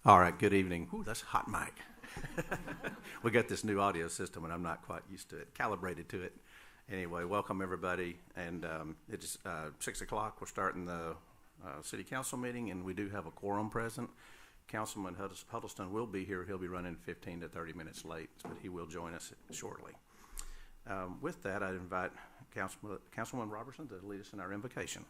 All right, good evening. Ooh, that's a hot mic. We got this new audio system, and I'm not quite used to it, calibrated to it. Anyway, welcome everybody, and it's 6 o'clock. We're starting the city council meeting, and we do have a quorum present. Councilman Huddleston will be here. He'll be running 15 to 30 minutes late, but he will join us shortly. With that, I invite Councilman Robertson to lead us in our invocation.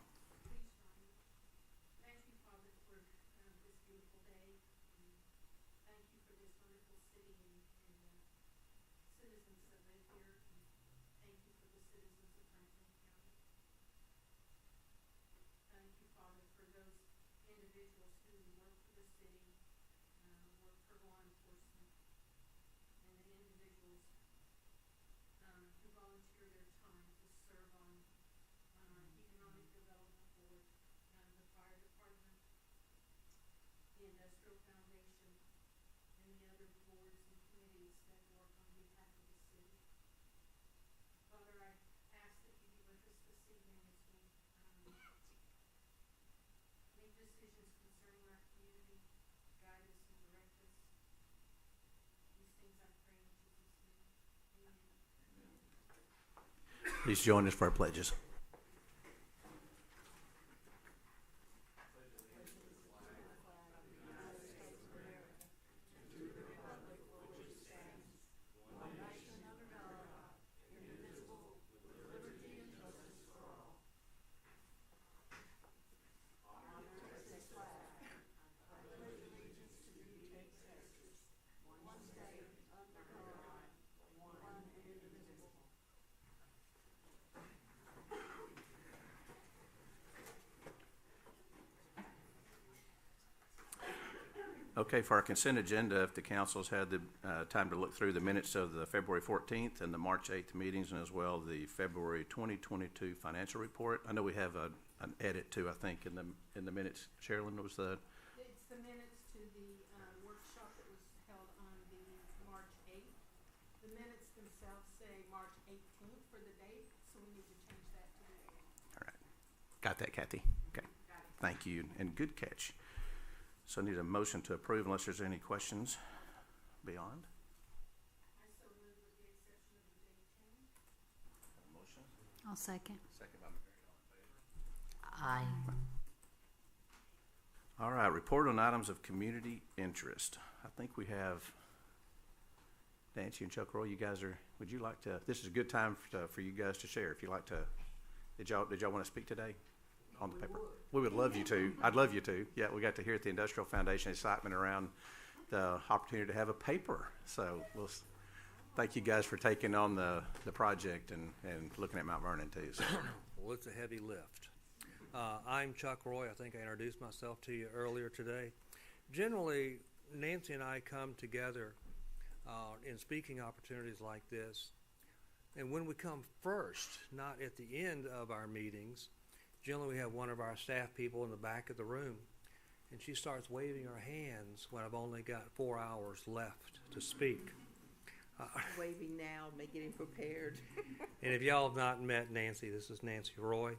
Please join us for our pledges. Okay, for our consent agenda, if the council's had the time to look through the minutes of the February 14th and the March 8th meetings, and as well the February 2022 financial report. I know we have an edit too, I think, in the minutes. Sherilyn, was the... It's the minutes to the workshop that was held on the March 8th. The minutes themselves say March 18th for the date, so we need to change that to the date. All right. Got that, Kathy? Okay. Thank you, and good catch. So I need a motion to approve unless there's any questions beyond. I so move with the exception of the date change. Motion? I'll second. Second by Mary. Aye. All right, report on items of community interest. I think we have Nancy and Chuck Roy. You guys are, would you like to, this is a good time for you guys to share. If you like to, did y'all want to speak today? On the paper. We would love you to. I'd love you to. Yeah, we got to hear at the Industrial Foundation excitement around the opportunity to have a paper. So we'll thank you guys for taking on the project and looking at Mount Vernon too. So. Well, it's a heavy lift. I'm Chuck Roy. I think I introduced myself to you earlier today. Generally, Nancy and I come together in speaking opportunities like this. And when we come first, not at the end of our meetings, generally we have one of our staff people in the back of the room, and she starts waving her hands when I've only got 4 hours left to speak. Waving now, getting prepared. And if y'all have not met Nancy, this is Nancy Roy.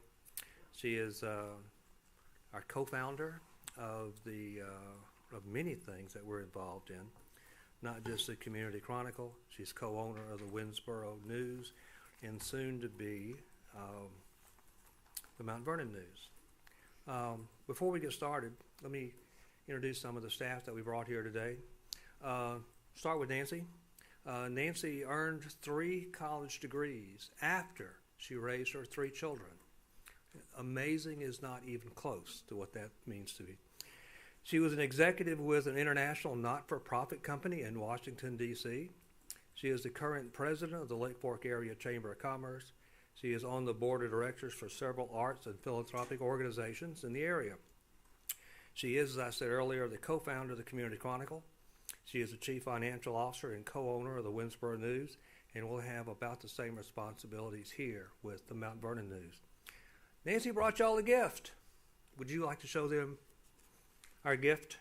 She is our co-founder of of many things that we're involved in, not just the Community Chronicle. She's co-owner of the Winnsboro News, and soon to be the Mount Vernon News. Before we get started, let me introduce some of the staff that we brought here today. Start with Nancy. Nancy earned 3 college degrees after she raised her 3 children. Amazing is not even close to what that means to me. She was an executive with an international not-for-profit company in Washington, D.C. She is the current president of the Lake Fork Area Chamber of Commerce. She is on the board of directors for several arts and philanthropic organizations in the area. She is, as I said earlier, the co-founder of the Community Chronicle. She is the chief financial officer and co-owner of the Winnsboro News, and will have about the same responsibilities here with the Mount Vernon News. Nancy brought y'all a gift. Would you like to show them our gift?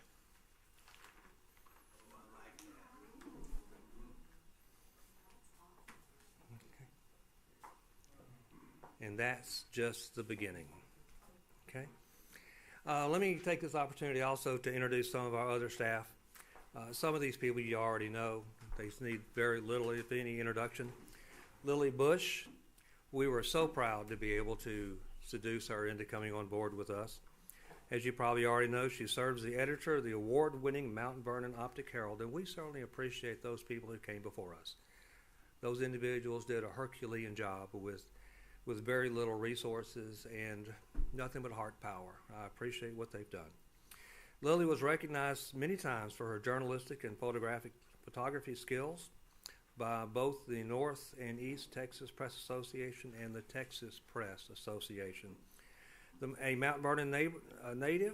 And that's just the beginning. Okay? Let me take this opportunity also to introduce some of our other staff. Some of these people you already know. They need very little, if any, introduction. Lily Bush, we were so proud to be able to seduce her into coming on board with us. As you probably already know, she serves as the editor of the award-winning Mount Vernon Optic Herald, and we certainly appreciate those people who came before us. Those individuals did a Herculean job with very little resources and nothing but heart power. I appreciate what they've done. Lily was recognized many times for her journalistic and photography skills by both the North and East Texas Press Association and the Texas Press Association. A Mount Vernon native,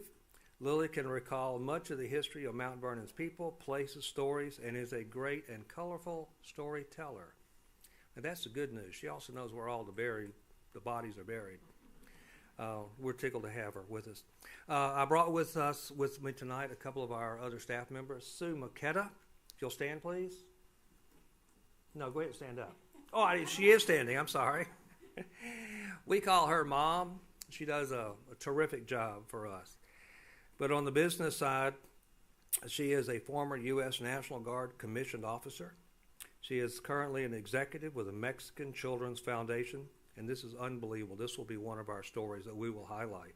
Lily can recall much of the history of Mount Vernon's people, places, stories, and is a great and colorful storyteller. And that's the good news. She also knows where all the bodies are buried. We're tickled to have her with us. I brought with me tonight a couple of our other staff members. Sue Maketa, if you'll stand, please. No, go ahead and stand up. Oh, she is standing. I'm sorry. We call her Mom. She does a terrific job for us. But on the business side, she is a former U.S. National Guard commissioned officer. She is currently an executive with the Mexican Children's Foundation, and this is unbelievable. This will be one of our stories that we will highlight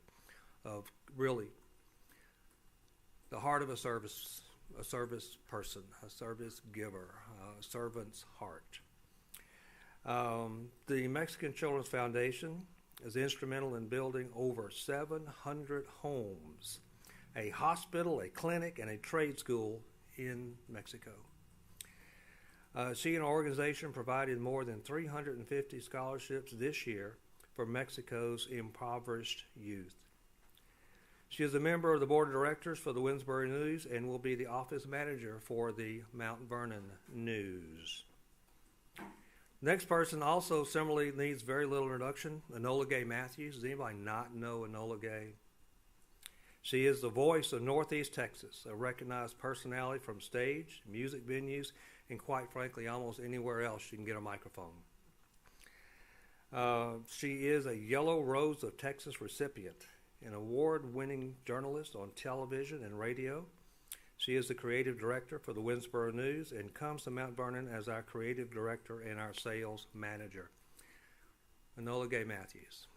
of really the heart of a service person, a service giver, a servant's heart. The Mexican Children's Foundation is instrumental in building over 700 homes, a hospital, a clinic, and a trade school in Mexico. She and her organization provided more than 350 scholarships this year for Mexico's impoverished youth. She is a member of the board of directors for the Winsboro News and will be the office manager for the Mount Vernon News. Next person also similarly needs very little introduction, Enola Gay Matthews. Does anybody not know Enola Gay? She is the voice of Northeast Texas, a recognized personality from stage, music venues, and quite frankly, almost anywhere else you can get a microphone. She is a Yellow Rose of Texas recipient, an award-winning journalist on television and radio. She is the creative director for the Winsboro News and comes to Mount Vernon as our creative director and our sales manager. Enola Gay Matthews.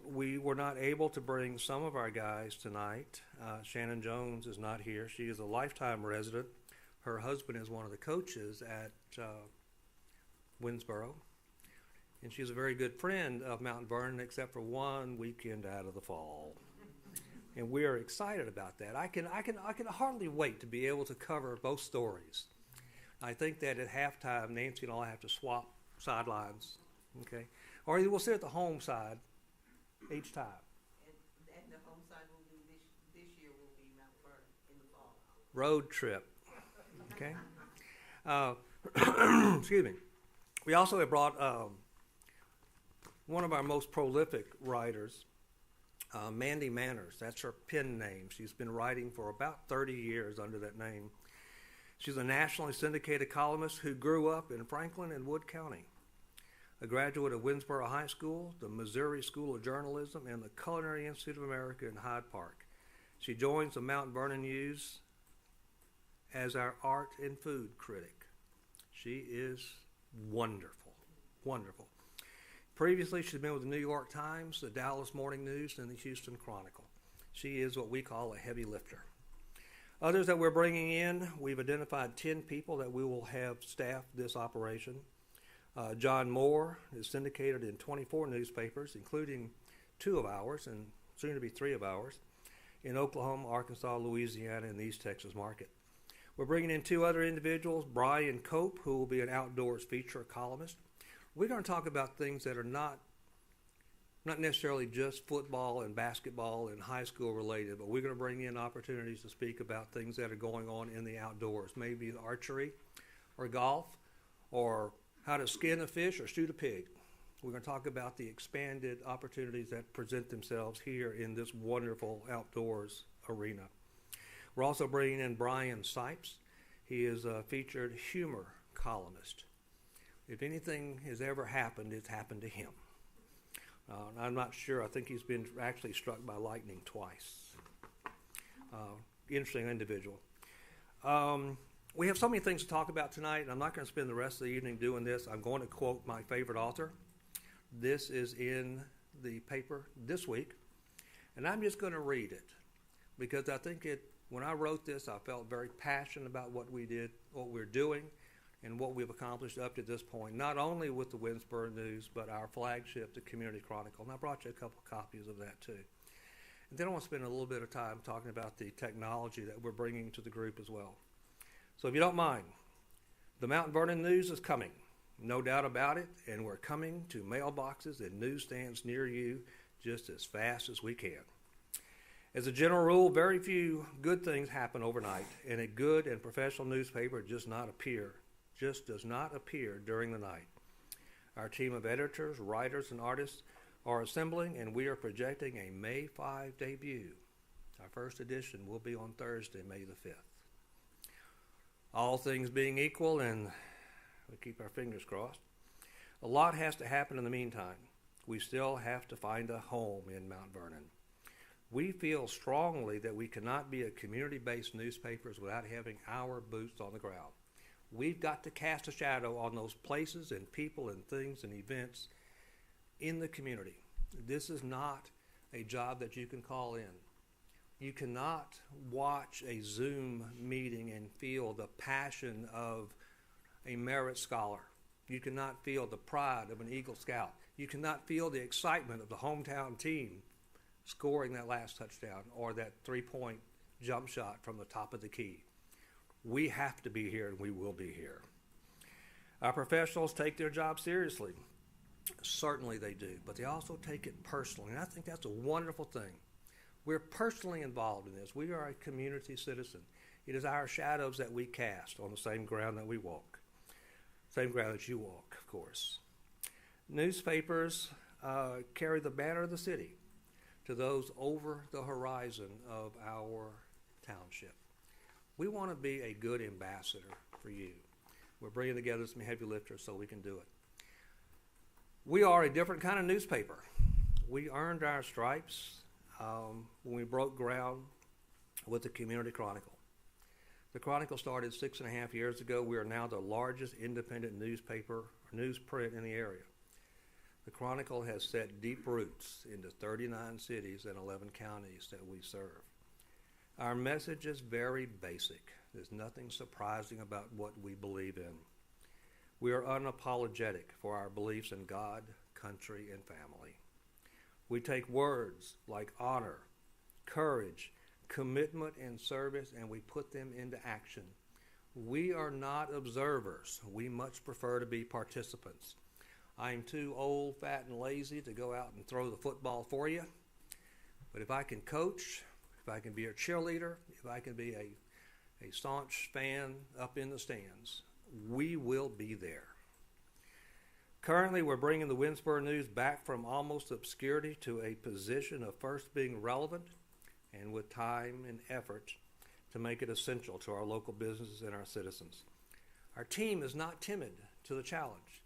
We were not able to bring some of our guys tonight. Shannon Jones is not here. She is a lifetime resident. Her husband is one of the coaches at Winsboro. And she's a very good friend of Mount Vernon, except for one weekend out of the fall. And we are excited about that. I can hardly wait to be able to cover both stories. I think that at halftime, Nancy and I have to swap sidelines, okay? Or either we'll sit at the home side each time. And the home side will be this year will be Mount Vernon in the fall. Road trip, okay? Excuse me. We also have brought one of our most prolific writers, Mandy Manners. That's her pen name. She's been writing for about 30 years under that name. She's a nationally syndicated columnist who grew up in Franklin and Wood County. A graduate of Winsboro High School, the Missouri School of Journalism, and the Culinary Institute of America in Hyde Park. She joins the Mount Vernon News as our art and food critic. She is wonderful, wonderful. Previously, she's been with the New York Times, the Dallas Morning News, and the Houston Chronicle. She is what we call a heavy lifter. Others that we're bringing in, we've identified 10 people that we will have staff this operation. John Moore is syndicated in 24 newspapers, including 2 of ours and soon to be 3 of ours, in Oklahoma, Arkansas, Louisiana, and the East Texas market. We're bringing in 2 other individuals, Brian Cope, who will be an outdoors feature columnist. We're going to talk about things that are not necessarily just football and basketball and high school related, but we're going to bring in opportunities to speak about things that are going on in the outdoors, maybe archery or golf or how to skin a fish or shoot a pig. We're going to talk about the expanded opportunities that present themselves here in this wonderful outdoors arena. We're also bringing in Brian Sipes. He is a featured humor columnist. If anything has ever happened, it's happened to him. I'm not sure. I think he's been actually struck by lightning twice. Interesting individual. We have so many things to talk about tonight, and I'm not going to spend the rest of the evening doing this. I'm going to quote my favorite author. This is in the paper this week, and I'm just going to read it because I think when I wrote this, I felt very passionate about what we're doing, and what we've accomplished up to this point, not only with the Winsboro News, but our flagship, the Community Chronicle. And I brought you a couple copies of that too. And then I want to spend a little bit of time talking about the technology that we're bringing to the group as well. So if you don't mind, the Mount Vernon News is coming, no doubt about it, and we're coming to mailboxes and newsstands near you just as fast as we can. As a general rule, very few good things happen overnight, and a good and professional newspaper does not appear during the night. Our team of editors, writers, and artists are assembling, and we are projecting a May 5 debut. Our first edition will be on Thursday, May the 5th. All things being equal, and we keep our fingers crossed, a lot has to happen in the meantime. We still have to find a home in Mount Vernon. We feel strongly that we cannot be a community-based newspaper without having our boots on the ground. We've got to cast a shadow on those places and people and things and events in the community. This is not a job that you can call in. You cannot watch a Zoom meeting and feel the passion of a Merit Scholar. You cannot feel the pride of an Eagle Scout. You cannot feel the excitement of the hometown team scoring that last touchdown or that three-point jump shot from the top of the key. We have to be here, and we will be here. Our professionals take their job seriously. Certainly they do, but they also take it personally, and I think that's a wonderful thing. We're personally involved in this. We are a community citizen. It is our shadows that we cast on the same ground that we walk, same ground that you walk, of course. Newspapers carry the banner of the city to those over the horizon of our township. We want to be a good ambassador for you. We're bringing together some heavy lifters so we can do it. We are a different kind of newspaper. We earned our stripes when we broke ground with the Community Chronicle. The Chronicle started 6.5 years ago. We are now the largest independent newspaper or newsprint in the area. The Chronicle has set deep roots into 39 cities and 11 counties that we serve. Our message is very basic. There's nothing surprising about what we believe in. We are unapologetic for our beliefs in God, country, and family. We take words like honor, courage, commitment, and service, and we put them into action. We are not observers. We much prefer to be participants. I'm too old, fat, and lazy to go out and throw the football for you. But if I can coach, if I can be a cheerleader, if I can be a staunch fan up in the stands, we will be there. Currently, we're bringing the Winsboro News back from almost obscurity to a position of first being relevant and with time and effort to make it essential to our local businesses and our citizens. Our team is not timid to the challenge,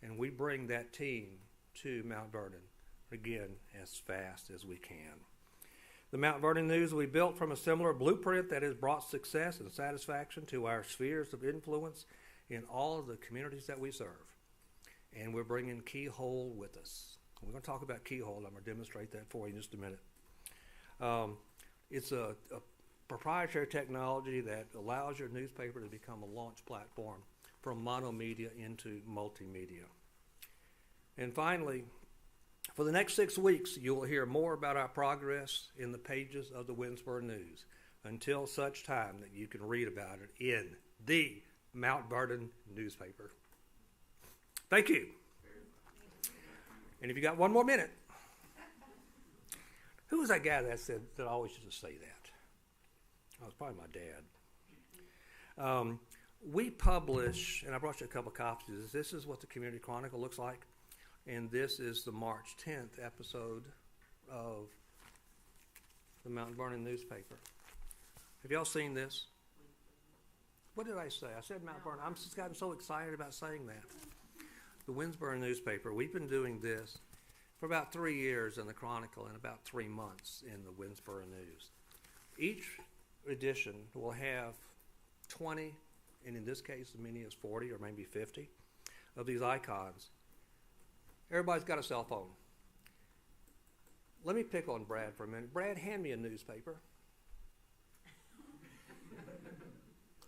and we bring that team to Mount Vernon, again, as fast as we can. The Mount Vernon News we built from a similar blueprint that has brought success and satisfaction to our spheres of influence in all of the communities that we serve. And we're bringing Keyhole with us. We're going to talk about Keyhole. I'm going to demonstrate that for you in just a minute. It's a proprietary technology that allows your newspaper to become a launch platform from monomedia into multimedia. And finally, for the next 6 weeks, you will hear more about our progress in the pages of the Winsboro News until such time that you can read about it in the Mount Vernon newspaper. Thank you. And if you got 1 more minute, who was that guy that always used to say that? Oh, it was probably my dad. We publish, and I brought you a couple copies. This is what the Community Chronicle looks like, and this is the March 10th episode of the Mount Vernon newspaper. Have y'all seen this? What did I say? I said Mount Vernon. I'm just gotten so excited about saying that. The Winsboro newspaper, we've been doing this for about 3 years in the Chronicle and about 3 months in the Winsboro News. Each edition will have 20, and in this case, as many as 40 or maybe 50 of these icons. Everybody's got a cell phone. Let me pick on Brad for a minute. Brad, hand me a newspaper.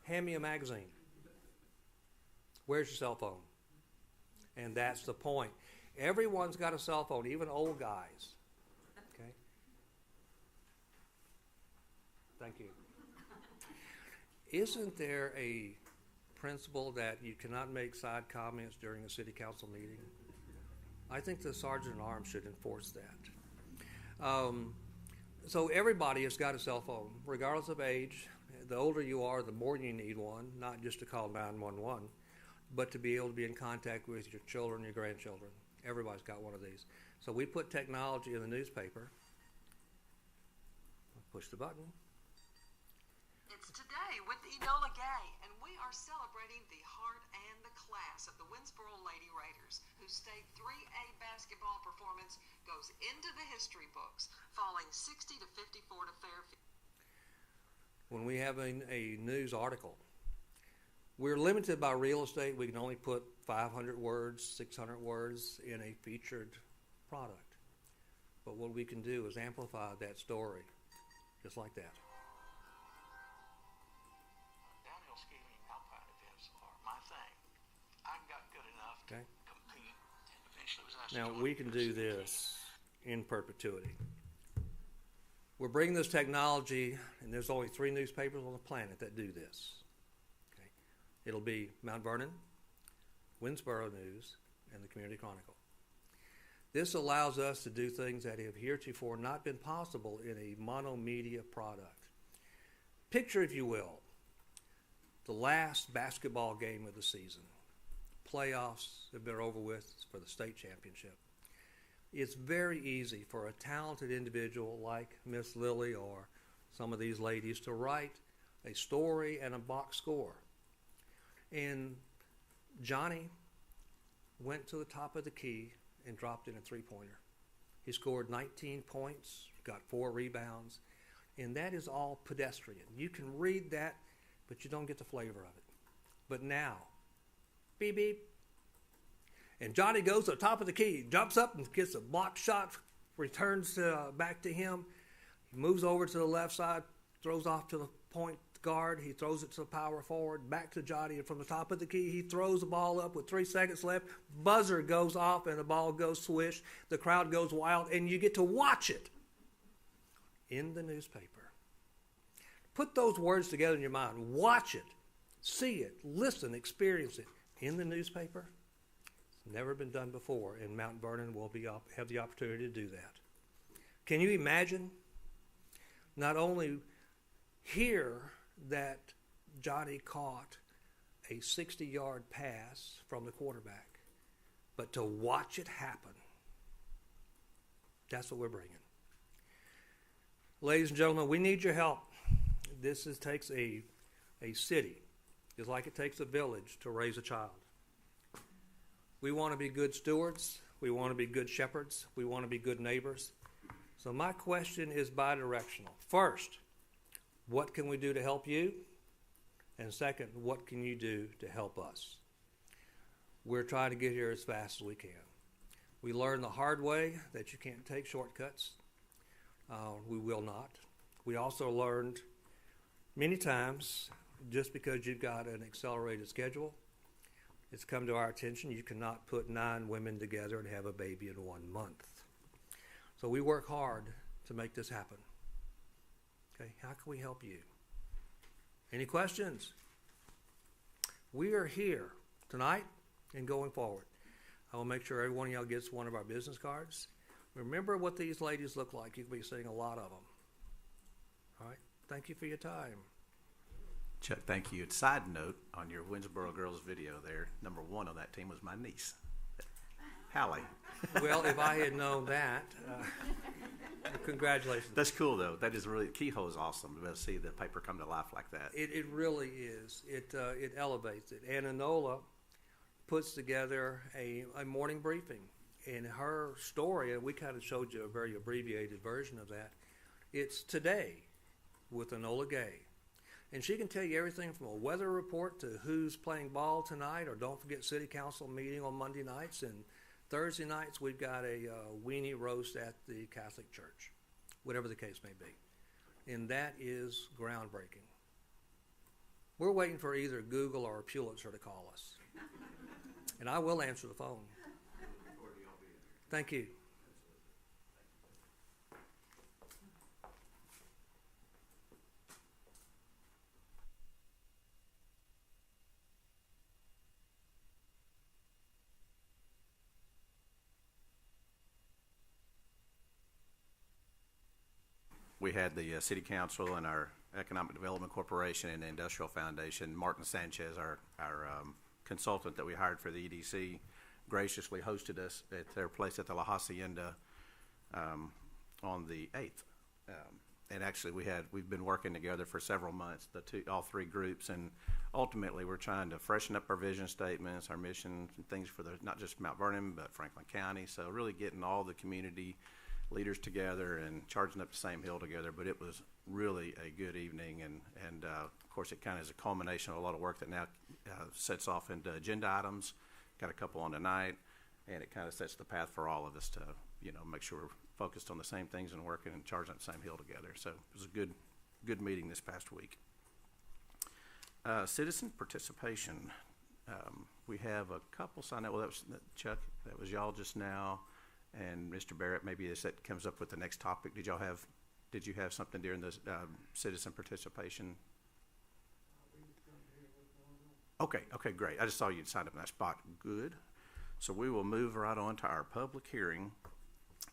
Hand me a magazine. Where's your cell phone? And that's the point. Everyone's got a cell phone, even old guys. Okay? Thank you. Isn't there a principle that you cannot make side comments during a city council meeting? I think the sergeant at arms should enforce that. So everybody has got a cell phone, regardless of age. The older you are, the more you need one, not just to call 911, but to be able to be in contact with your children, your grandchildren. Everybody's got one of these. So we put technology in the newspaper. Push the button. It's today with Enola Gay, and we are celebrating the heart and the class of the Winsboro Lady Raiders, whose state 3A basketball performance goes into the history books, falling 60 to 54 to Fairfield. When we have a news article, we're limited by real estate. We can only put 500 words, 600 words in a featured product. But what we can do is amplify that story, just like that. Downhill skiing and alpine events are my thing. I got good enough to Okay. compete. Eventually was asked to Now, join we the can do university this in perpetuity. We're bringing this technology, and there's only 3 newspapers on the planet that do this. Okay. It'll be Mount Vernon, Winsboro News, and the Community Chronicle. This allows us to do things that have heretofore not been possible in a monomedia product. Picture, if you will, the last basketball game of the season. Playoffs have been over with for the state championship. It's very easy for a talented individual like Miss Lily or some of these ladies to write a story and a box score. And Johnny went to the top of the key and dropped in a three-pointer. He scored 19 points, got 4 rebounds, and that is all pedestrian. You can read that, but you don't get the flavor of it. But now, beep, beep, and Johnny goes to the top of the key, jumps up and gets a block shot, returns back to him. He moves over to the left side, throws off to the point guard. He throws it to the power forward, back to Johnny. And from the top of the key, he throws the ball up with 3 seconds left. Buzzer goes off and the ball goes swish. The crowd goes wild, and you get to watch it in the newspaper. Put those words together in your mind. Watch it, see it, listen, experience it in the newspaper. Never been done before, and Mount Vernon will have the opportunity to do that. Can you imagine not only hear that Johnny caught a 60-yard pass from the quarterback, but to watch it happen? That's what we're bringing. Ladies and gentlemen, we need your help. This takes a city, just like it takes a village to raise a child. We want to be good stewards. We want to be good shepherds. We want to be good neighbors. So my question is bidirectional. First, what can we do to help you? And second, what can you do to help us? We're trying to get here as fast as we can. We learned the hard way that you can't take shortcuts. We will not. We also learned many times, just because you've got an accelerated schedule, it's come to our attention you cannot put 9 women together and have a baby in 1 month. So we work hard to make this happen. Okay, how can we help you? Any questions? We are here tonight and going forward. I will make sure every one of y'all gets one of our business cards. Remember what these ladies look like. You'll be seeing a lot of them. All right, thank you for your time. Chuck, thank you. Side note, on your Winsboro girls video there, number 1 on that team was my niece, Hallie. Well, if I had known that, congratulations. That's cool, though. That is really, Kehoe is awesome to be able to see the paper come to life like that. It really is. It elevates it. And Enola puts together a morning briefing. And her story, and we kind of showed you a very abbreviated version of that, it's Today with Enola Gay. And she can tell you everything from a weather report to who's playing ball tonight, or don't forget city council meeting on Monday nights. And Thursday nights, we've got a weenie roast at the Catholic Church, whatever the case may be. And that is groundbreaking. We're waiting for either Google or Pulitzer to call us. And I will answer the phone. Thank you. We had the City Council and our Economic Development Corporation and the Industrial Foundation. Martin Sanchez, our consultant that we hired for the EDC, graciously hosted us at their place at the La Hacienda on the 8th. And actually, we've been working together for several months, all three groups, and ultimately we're trying to freshen up our vision statements, our mission, and things for not just Mount Vernon, but Franklin County. So really getting all the community leaders together and charging up the same hill together. But it was really a good evening, and of course it kind of is a culmination of a lot of work that now sets off into agenda items. Got a couple on tonight, and it kind of sets the path for all of us to, make sure we're focused on the same things and working and charging up the same hill together. So it was a good meeting this past week. Citizen participation. We have a couple signed up. Well, that was Chuck. That was y'all just now. And Mr. Barrett, maybe as that comes up with the next topic, did you have something during the citizen participation? Okay, great. I just saw you'd signed up in that spot. Good. So we will move right on to our public hearing.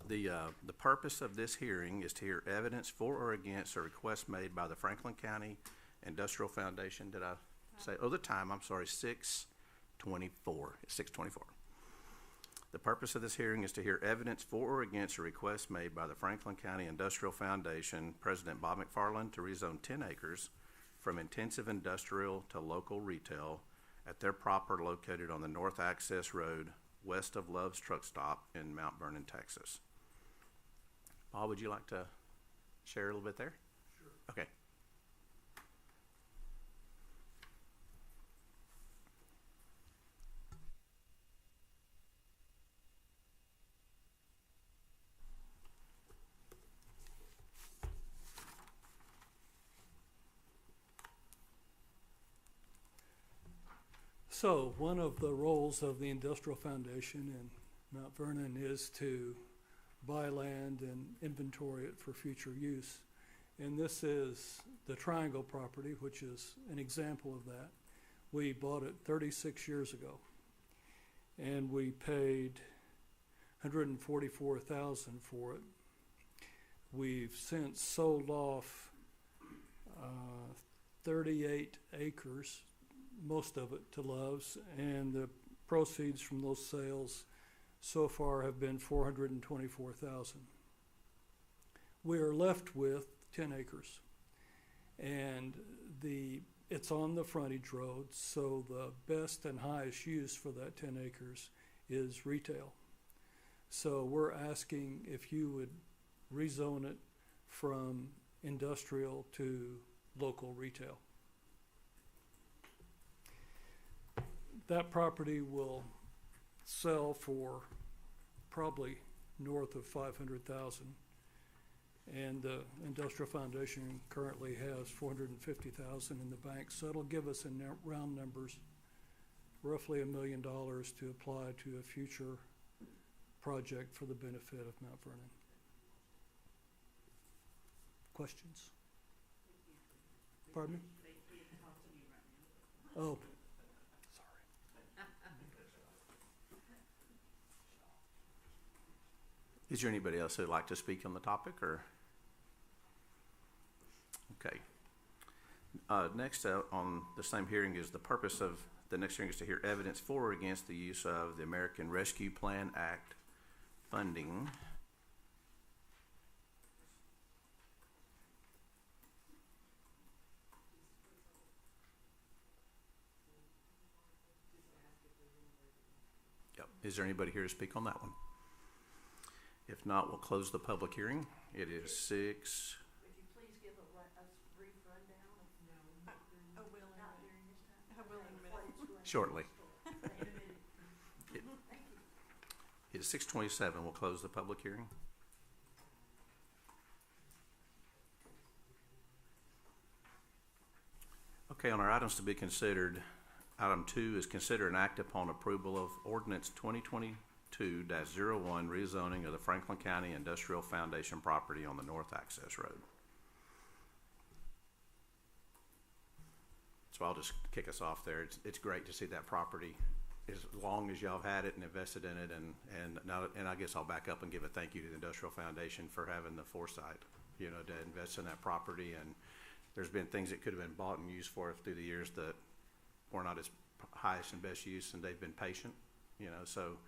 The purpose of this hearing is to hear evidence for or against a request made by the Franklin County Industrial Foundation. Did I say? Oh, the time. I'm sorry. 6:24. It's 6:24. The purpose of this hearing is to hear evidence for or against a request made by the Franklin County Industrial Foundation, President Bob McFarland, to rezone 10 acres from intensive industrial to local retail at their property located on the North Access Road, west of Love's Truck Stop in Mount Vernon, Texas. Bob, would you like to share a little bit there? Sure. Okay. So one of the roles of the Industrial Foundation in Mount Vernon is to buy land and inventory it for future use. And this is the Triangle property, which is an example of that. We bought it 36 years ago, and we paid $144,000 for it. We've since sold off 38 acres, most of it to Love's, and the proceeds from those sales so far have been $424,000. We are left with 10 acres, and it's on the frontage road, so the best and highest use for that 10 acres is retail. So we're asking if you would rezone it from industrial to local retail. That property will sell for probably north of $500,000, and the Industrial Foundation currently has $450,000 in the bank, so it'll give us, in round numbers, roughly $1 million to apply to a future project for the benefit of Mount Vernon. Questions? Pardon me? Oh. Is there anybody else who'd like to speak on the topic, or? Okay. Next on the same hearing is the purpose of the next hearing is to hear evidence for or against the use of the American Rescue Plan Act funding. Yep. Is there anybody here to speak on that one? If not, we'll close the public hearing. It is 6. Would you please give a brief rundown? No. shortly. It's 6:27. We'll close the public hearing. Okay, on our items to be considered, item 2 is consider an act upon approval of ordinance 2022-01 rezoning of the Franklin County Industrial Foundation property on the North Access Road. So I'll just kick us off there. It's great to see that property as long as y'all have had it and invested in it, and I guess I'll back up and give a thank you to the Industrial Foundation for having the foresight, you know, to invest in that property. And there's been things that could have been bought and used for it through the years that were not its highest and best use, and they've been patient, you know. So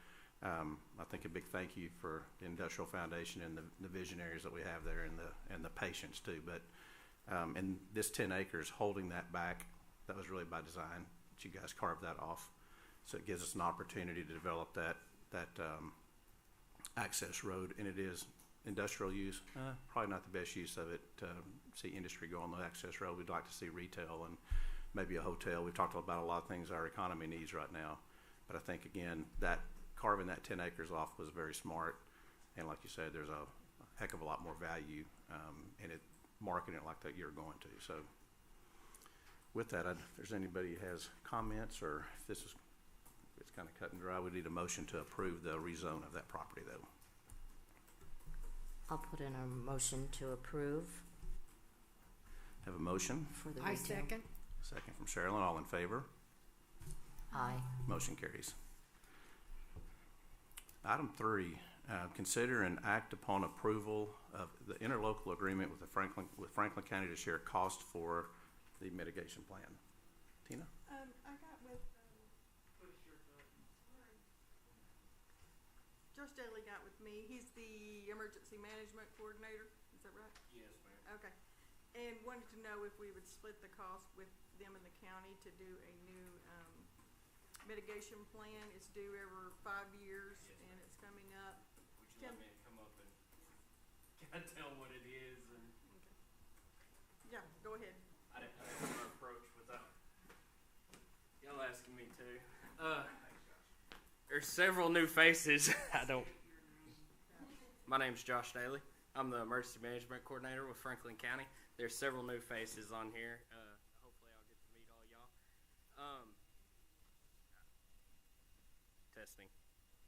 I think a big thank you for the Industrial Foundation and the visionaries that we have there, and the patience too. But and this 10 acres holding that back, that was really by design. That you guys carved that off, so it gives us an opportunity to develop that access road, and it is industrial use. Probably not the best use of it to see industry go on the access road. We'd like to see retail and maybe a hotel. We've talked about a lot of things our economy needs right now, but I think again that carving that 10 acres off was very smart, and like you said, there's a heck of a lot more value in it, marketing it like that you're going to. So with that, if there's anybody who has comments, or if this is, it's kind of cut and dry, we need a motion to approve the rezone of that property though. I'll put in a motion to approve Have a motion, for the I retail. second. second from Sherilyn, all in favor? Aye. Motion carries. Item 3, consider and act upon approval of the interlocal agreement with Franklin County to share cost for the mitigation plan. Tina? I got with, Josh Daly got with me. He's the emergency management coordinator. Is that right? Yes, ma'am. Okay. And wanted to know if we would split the cost with them and the county to do a new, mitigation plan. It's due every 5 years, Yes, and it's coming up. Would you like me to come up and kind of tell what it is? And Yeah, go ahead. I didn't want to approach without y'all asking me to. There's several new faces. My name's Josh Daly. I'm the emergency management coordinator with Franklin County. There's several new faces on here. Hopefully I'll get to meet all y'all. Testing.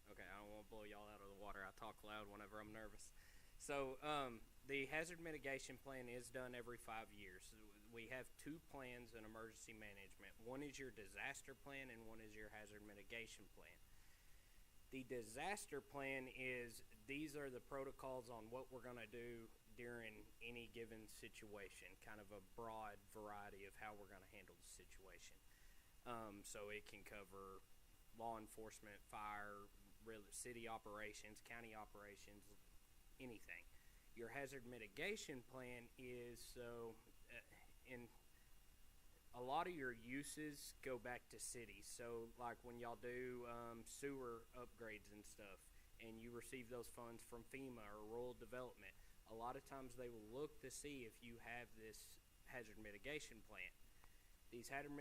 Okay, I don't want to blow y'all out of the water. I talk loud whenever I'm nervous. So, the hazard mitigation plan is done every 5 years. We have 2 plans in emergency management. One is your disaster plan and one is your hazard mitigation plan. The disaster plan is, these are the protocols on what we're going to do during any given situation, kind of a broad variety of how we're going to handle the situation. So it can cover law enforcement, fire, city operations, county operations, anything. Your hazard mitigation plan is, so in a lot of your uses go back to cities. So like when y'all do sewer upgrades and stuff, and you receive those funds from FEMA or rural development, a lot of times they will look to see if you have this hazard mitigation plan. These hazard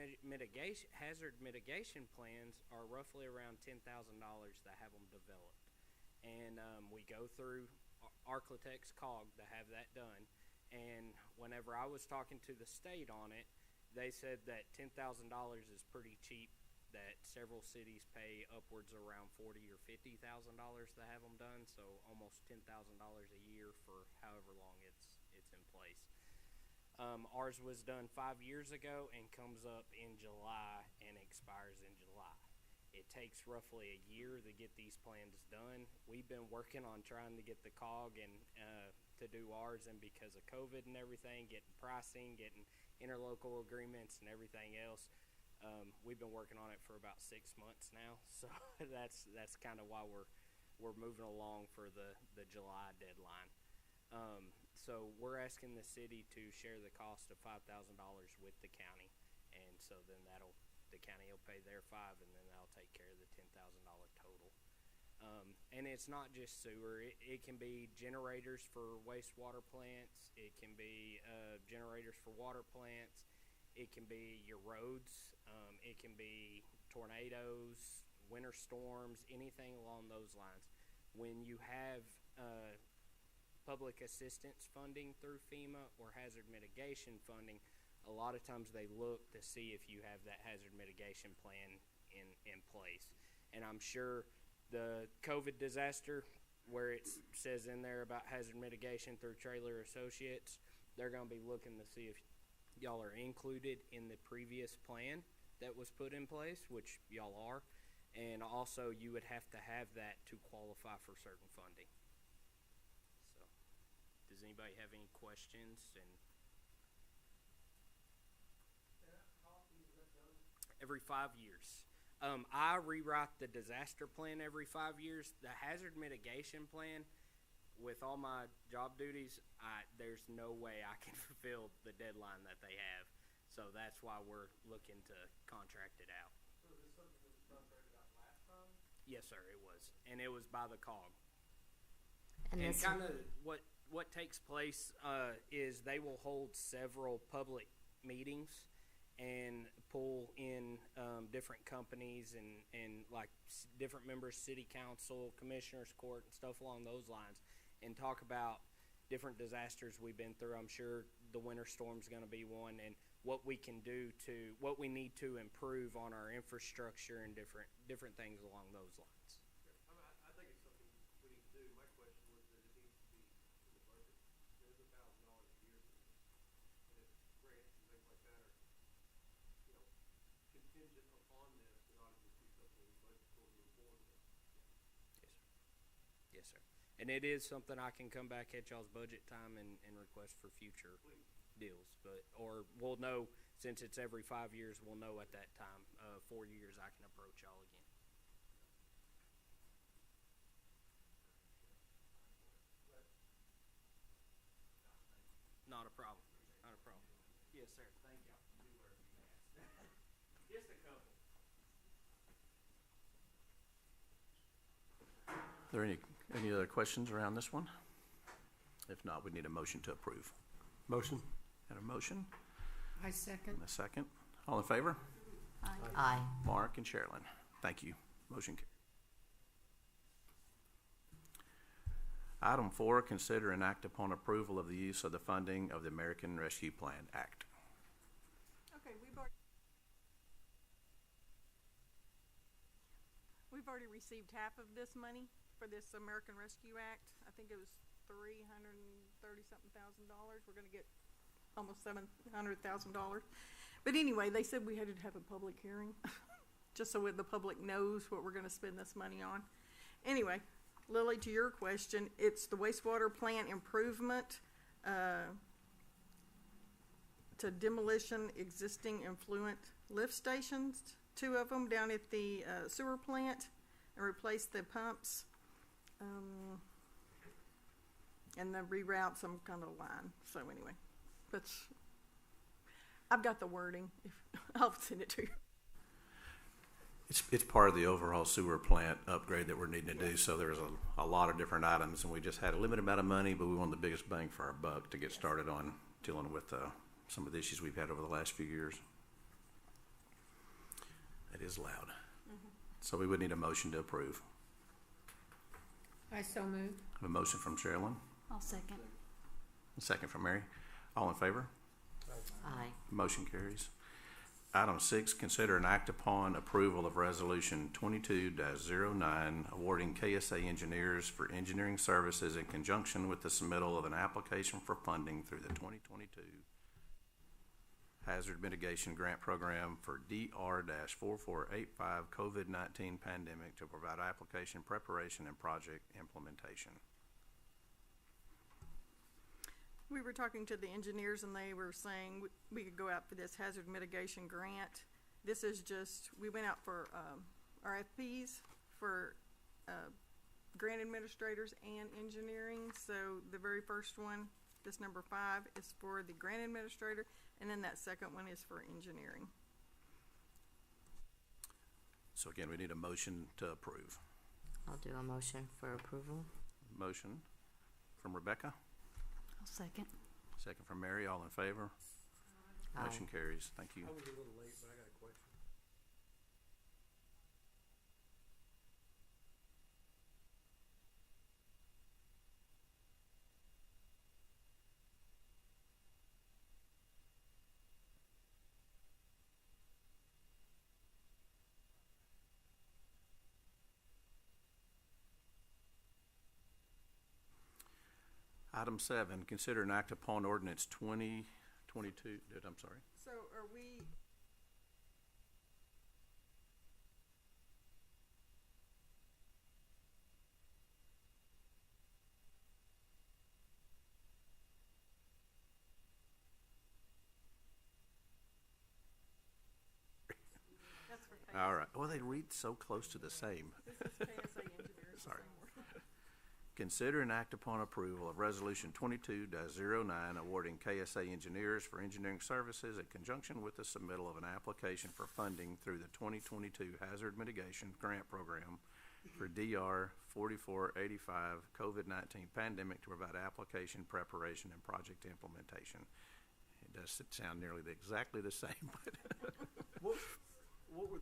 mitigation plans are roughly around $10,000 to have them developed. And we go through Architects COG to have that done. And whenever I was talking to the state on it, they said that $10,000 is pretty cheap, that several cities pay upwards around $40,000 or $50,000 to have them done, so almost $10,000 a year for however long it's in place. Ours was done 5 years ago and comes up in July and expires in July. It takes roughly a year to get these plans done. We've been working on trying to get the COG and to do ours, and because of COVID and everything, getting pricing, getting interlocal agreements and everything else, we've been working on it for about 6 months now. So that's kind of why we're moving along for the July deadline. So we're asking the city to share the cost of $5,000 with the county, and so then the county will pay their $5,000, and then that'll take care of the $10,000 total. And it's not just sewer. It can be generators for wastewater plants. It can be generators for water plants. It can be your roads. It can be tornadoes, winter storms, anything along those lines. When you have public assistance funding through FEMA or hazard mitigation funding, a lot of times they look to see if you have that hazard mitigation plan in place. And I'm sure the COVID disaster, where it says in there about hazard mitigation through Trailer Associates, they're going to be looking to see if y'all are included in the previous plan that was put in place, which y'all are. And also you would have to have that to qualify for certain funding. So, does anybody have any questions? And every 5 years. I rewrite the disaster plan every 5 years. The hazard mitigation plan, with all my job duties, there's no way I can fulfill the deadline that they have. So that's why we're looking to contract it out. So is this something that was contracted out last time? Yes, sir, it was. And it was by the COG. And And this, kind of what takes place is they will hold several public meetings and pull in different companies and like different members, city council, commissioners court, and stuff along those lines, and talk about different disasters we've been through. I'm sure the winter storm's going to be one, and what we can do to, what we need to improve on our infrastructure and different things along those lines. I think it's something we need to do. My question was that it needs to be in the budget. There's $1,000 a year for this. And if grants and things like that are, contingent upon this, it ought to just be something in the budget before we move forward with. Yes, sir. And it is something I can come back at y'all's budget time and request for future deals. But, or we'll know, since it's every 5 years, we'll know at that time, 4 years, I can approach y'all again. Not a problem. Not a problem. Yes, sir. Thank y'all. Just a couple. Are there any other questions around this one? If not, we need a motion to approve. Motion. Got a motion I second. and a second. All in favor? aye. Mark and Sherilyn. Thank you. Motion carried. Item 4, consider and act upon approval of the use of the funding of the American Rescue Plan Act. Okay, we've already received half of this money for this American Rescue Act. I think it was $330-something thousand. We're gonna get almost $700,000. But anyway, they said we had to have a public hearing, just so the public knows what we're gonna spend this money on. Anyway, Lily, to your question, it's the wastewater plant improvement, to demolition existing effluent lift stations, 2 of them down at the sewer plant, and replace the pumps, and then reroute some kind of line. So anyway, I've got the wording. I'll send it to you. It's part of the overall sewer plant upgrade that we're needing to do, so there's a lot of different items, and we just had a limited amount of money, but we wanted the biggest bang for our buck to get started on dealing with some of the issues we've had over the last few years. It is loud. So we would need a motion to approve. I so move. A motion from Sherilyn, I'll second. a second from Mary. All in favor? Aye. Motion carries. Item 6, consider and act upon approval of Resolution 22-09, awarding KSA engineers for engineering services in conjunction with the submittal of an application for funding through the 2022 Hazard Mitigation Grant Program for DR-4485 COVID-19 pandemic to provide application preparation and project implementation. We were talking to the engineers, and they were saying we could go out for this hazard mitigation grant. This is just, we went out for RFPs for grant administrators and engineering. So the very first one, this number 5, is for the grant administrator, and then that second one is for engineering. So again, we need a motion to approve. I'll do a motion for approval. Motion from Rebecca, I'll second. second from Mary. All in favor? Aye. Motion carries. Thank you. I was a little late, but I got a question. Item 7, consider and act upon ordinance 2022, I'm sorry. So are we, that's for KSA. All right, well, they read so close to the same. This is KSA engineers. the Sorry. same word. Consider and act upon approval of Resolution 22-09 awarding KSA Engineers for engineering services in conjunction with the submittal of an application for funding through the 2022 Hazard Mitigation Grant Program for DR 4485 COVID-19 pandemic to provide application preparation and project implementation. It does sound nearly exactly the same, but What would,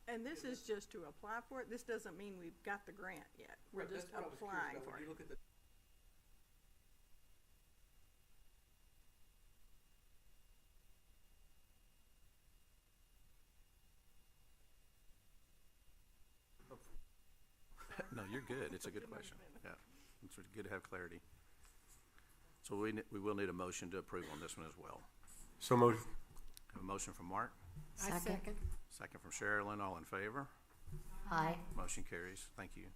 And this is just to apply for it. This doesn't mean we've got the grant yet. We're Right, just that's what I was curious applying about. for When it. you look at the no, you're good. It's a good question. Yeah, it's good to have clarity. So we will need a motion to approve on this one as well. So moved. Have a motion from Mark, Second. second from Sherilyn. All in favor? Aye. Motion carries. Thank you.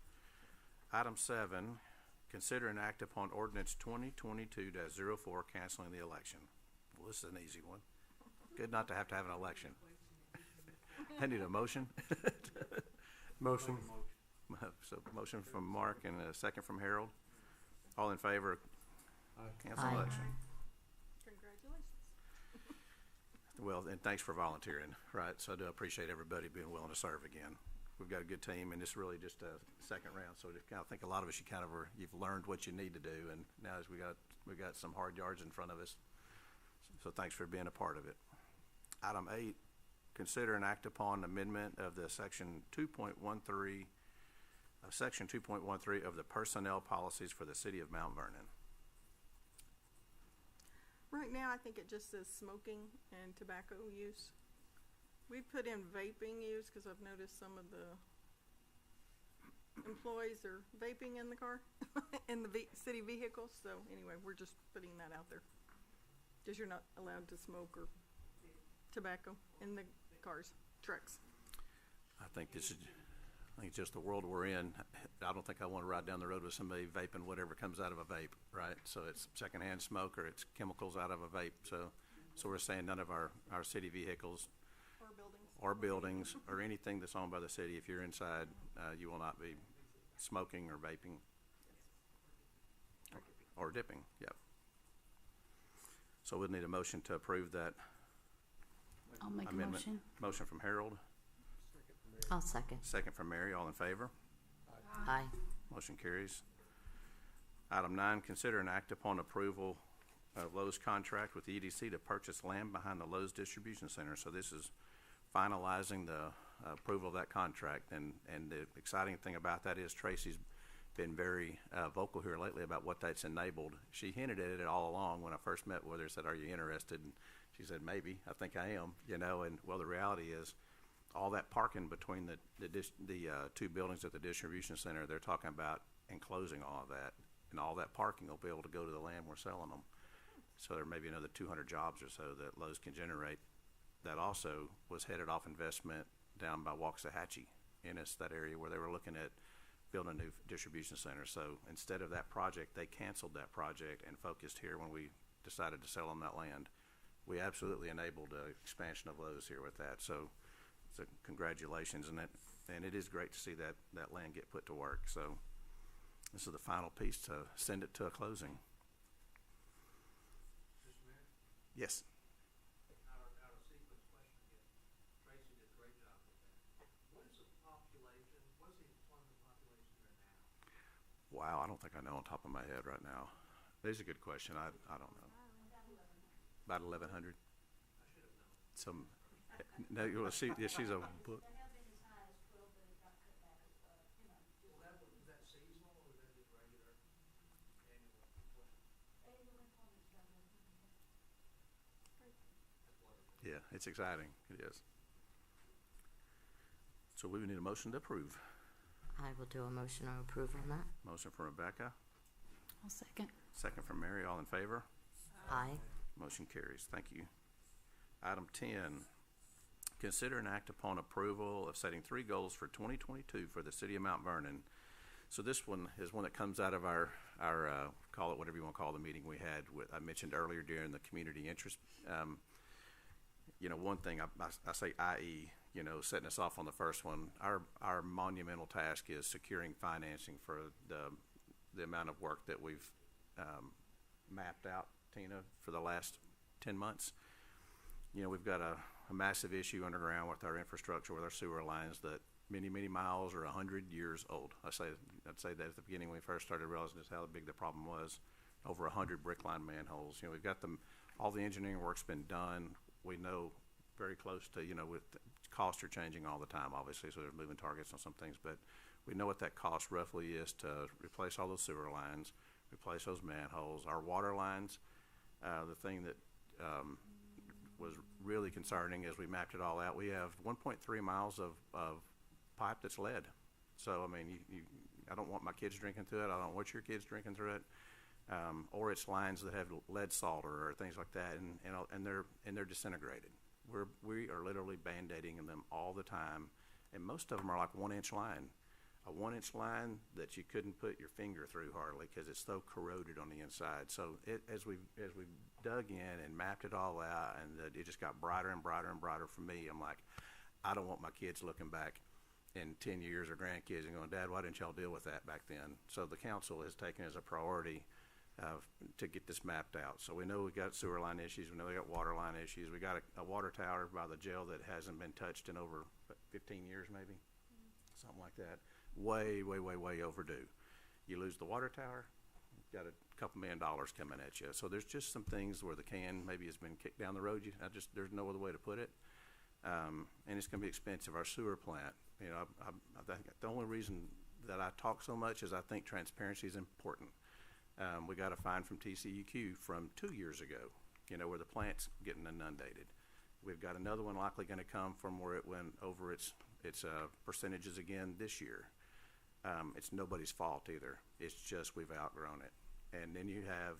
Item 7, consider and act upon ordinance 2022-04 canceling the election. Well, this is an easy one. Good not to have an election. I need a motion. Motion. So motion from Mark and a second from Harold. All in favor? Cancel Aye. election. Congratulations. Well, and thanks for volunteering, right? So I do appreciate everybody being willing to serve again. We've got a good team, and it's really just a second round. So I think a lot of us, you've learned what you need to do, and now as we got some hard yards in front of us. So thanks for being a part of it. Item 8, consider and act upon amendment of the section 2.13 of the personnel policies for the city of Mount Vernon. Right now, I think it just says smoking and tobacco use. We put in vaping use because I've noticed some of the employees are vaping in the car, in the city vehicles. So anyway, we're just putting that out there. Because you're not allowed to smoke or tobacco in the cars, trucks. I think it's just the world we're in. I don't think I want to ride down the road with somebody vaping whatever comes out of a vape, right? So it's secondhand smoke or it's chemicals out of a vape. So we're saying none of our city vehicles or buildings or anything that's owned by the city, if you're inside, you will not be smoking or vaping or dipping. Yep. So we'll need a motion to approve that I'll make a amendment. motion. Motion from Harold, I'll second. second from Mary. All in favor? Aye. Motion carries. Item 9, consider an act upon approval of Lowe's contract with the EDC to purchase land behind the Lowe's Distribution Center. So this is finalizing the approval of that contract. And the exciting thing about that is Tracy's been very vocal here lately about what that's enabled. She hinted at it all along when I first met with her, said, "Are you interested?" And she said, "Maybe, I think I am," you know, and well, the reality is all that parking between the two buildings at the distribution center, they're talking about enclosing all of that, and all that parking will be able to go to the land we're selling them. So there may be another 200 jobs or so that Lowe's can generate. That also was headed off investment down by Waxahachie, Ennis, that area where they were looking at building a new distribution center. So instead of that project, they canceled that project and focused here when we decided to sell them that land. We absolutely enabled expansion of Lowe's here with that. So congratulations, and it is great to see that land get put to work. So this is the final piece to send it to a closing. Mr. Mayor? Yes. Out of sequence question again. Tracy did a great job with that. What is the population, what is the employment population there now? Wow, I don't think I know on top of my head right now. That's a good question. I don't know. About 1,100. I should have known. Some. No, well, she's a book. Was that seasonal or was that just regular annual employment? Yeah, it's exciting. It is. So we would need a motion to approve. I will do a motion of approval on that. Motion from Rebecca, I'll second. second from Mary. All in favor? Aye. Motion carries. Thank you. Item 10, consider and act upon approval of setting 3 goals for 2022 for the city of Mount Vernon. So this one is one that comes out of our call it whatever you want to call the meeting we had with, I mentioned earlier during the community interest. You know, one thing I say, i.e., you know, setting us off on the first one, our monumental task is securing financing for the amount of work that we've mapped out, Tina, for the last 10 months. You know, we've got a massive issue underground with our infrastructure, with our sewer lines that many, many miles are 100 years old. I'd say that at the beginning when we first started realizing just how big the problem was. Over 100 brick line manholes. You know, we've got all the engineering work's been done. We know very close to, you know, with costs are changing all the time, obviously, so they're moving targets on some things, but we know what that cost roughly is to replace all those sewer lines, replace those manholes. Our water lines, the thing that was really concerning as we mapped it all out, we have 1.3 miles of pipe that's lead. So, I mean, I don't want my kids drinking through it. I don't want your kids drinking through it. Or it's lines that have lead solder or things like that, and they're disintegrated. We are literally band-aiding them all the time, and most of them are like 1-inch line. A 1-inch line that you couldn't put your finger through hardly because it's so corroded on the inside. So as we dug in and mapped it all out, and it just got brighter and brighter and brighter for me, I'm like, I don't want my kids looking back in 10 years or grandkids and going, "Dad, why didn't y'all deal with that back then?" So the council has taken as a priority to get this mapped out. So we know we got sewer line issues. We know we got water line issues. We got a water tower by the jail that hasn't been touched in over 15 years, maybe, something like that. Way, way, way, way overdue. You lose the water tower, you've got a couple $1 million coming at you. So there's just some things where the can maybe has been kicked down the road. There's no other way to put it. And it's going to be expensive. Our sewer plant, you know, I think the only reason that I talk so much is I think transparency is important. We got a fine from TCEQ from 2 years ago, you know, where the plant's getting inundated. We've got another one likely going to come from where it went over its percentages again this year. It's nobody's fault either. It's just we've outgrown it. And then you have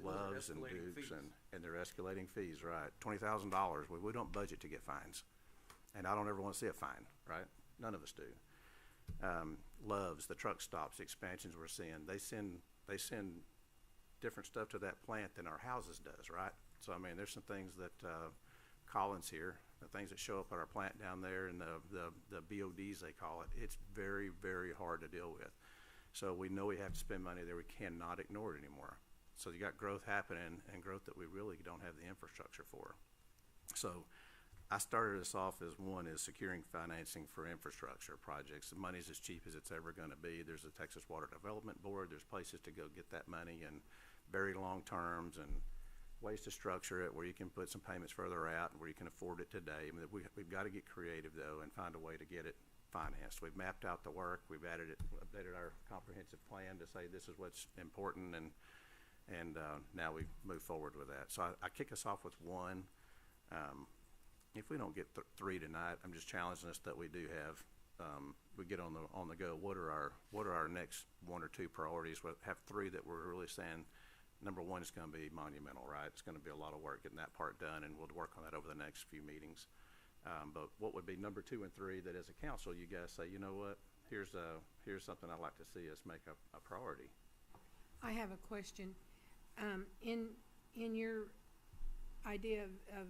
Loves and Dukes and their escalating fees, right? $20,000. We don't budget to get fines. And I don't ever want to see a fine, right? None of us do. Loves, the truck stops, the expansions we're seeing, they send different stuff to that plant than our houses does, right? So, I mean, there's some things that Collins here, the things that show up at our plant down there and the BODs they call it, it's very, very hard to deal with. So we know we have to spend money there. We cannot ignore it anymore. So you got growth happening and growth that we really don't have the infrastructure for. So I started us off as one is securing financing for infrastructure projects. The money's as cheap as it's ever going to be. There's the Texas Water Development Board. There's places to go get that money and very long terms. And ways to structure it where you can put some payments further out and where you can afford it today. I mean, we've got to get creative though and find a way to get it financed. We've mapped out the work, we've added it, updated our comprehensive plan to say this is what's important, and now we move forward with that. So I kick us off with one. If we don't get three tonight, I'm just challenging us that we do have. We get on the go. What are our next one or two priorities? We have three that we're really saying. Number one is going to be monumental, right? It's going to be a lot of work getting that part done, and we'll work on that over the next few meetings. But what would be number 2 and 3 that as a council you guys say, you know what, here's something I'd like to see us make a priority. I have a question. In your idea of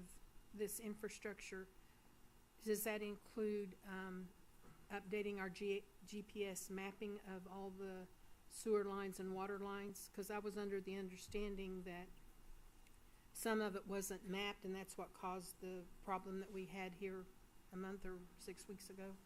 this infrastructure, does that include updating our GPS mapping of all the sewer lines and water lines? Because I was under the understanding that some of it wasn't mapped, and that's what caused the problem that we had here a month or 6 weeks ago.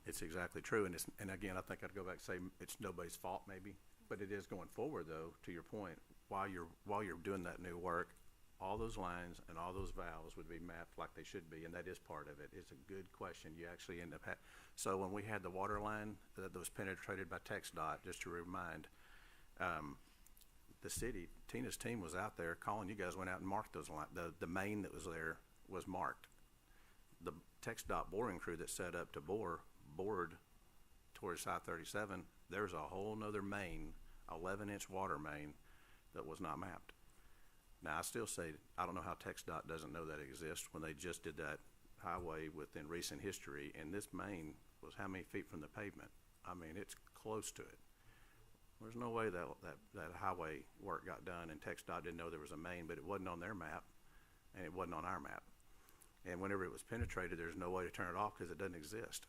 It's exactly true, and again, I think I'd go back and say it's nobody's fault maybe, but it is going forward though. To your point, while you're doing that new work, all those lines and all those valves would be mapped like they should be, and that is part of it. It's a good question. You actually end up so when we had the water line that was penetrated by TxDOT, just to remind, the city, Tina's team was out there. Colin, you guys went out and marked those lines. The main that was there was marked. The TxDOT boring crew that set up to bored towards I-37, there's a whole nother main, 11-inch water main that was not mapped. Now, I still say, I don't know how TxDOT doesn't know that exists when they just did that highway within recent history, and this main was how many feet from the pavement? I mean, it's close to it. There's no way that highway work got done, and TxDOT didn't know there was a main, but it wasn't on their map, and it wasn't on our map. And whenever it was penetrated, there's no way to turn it off because it doesn't exist.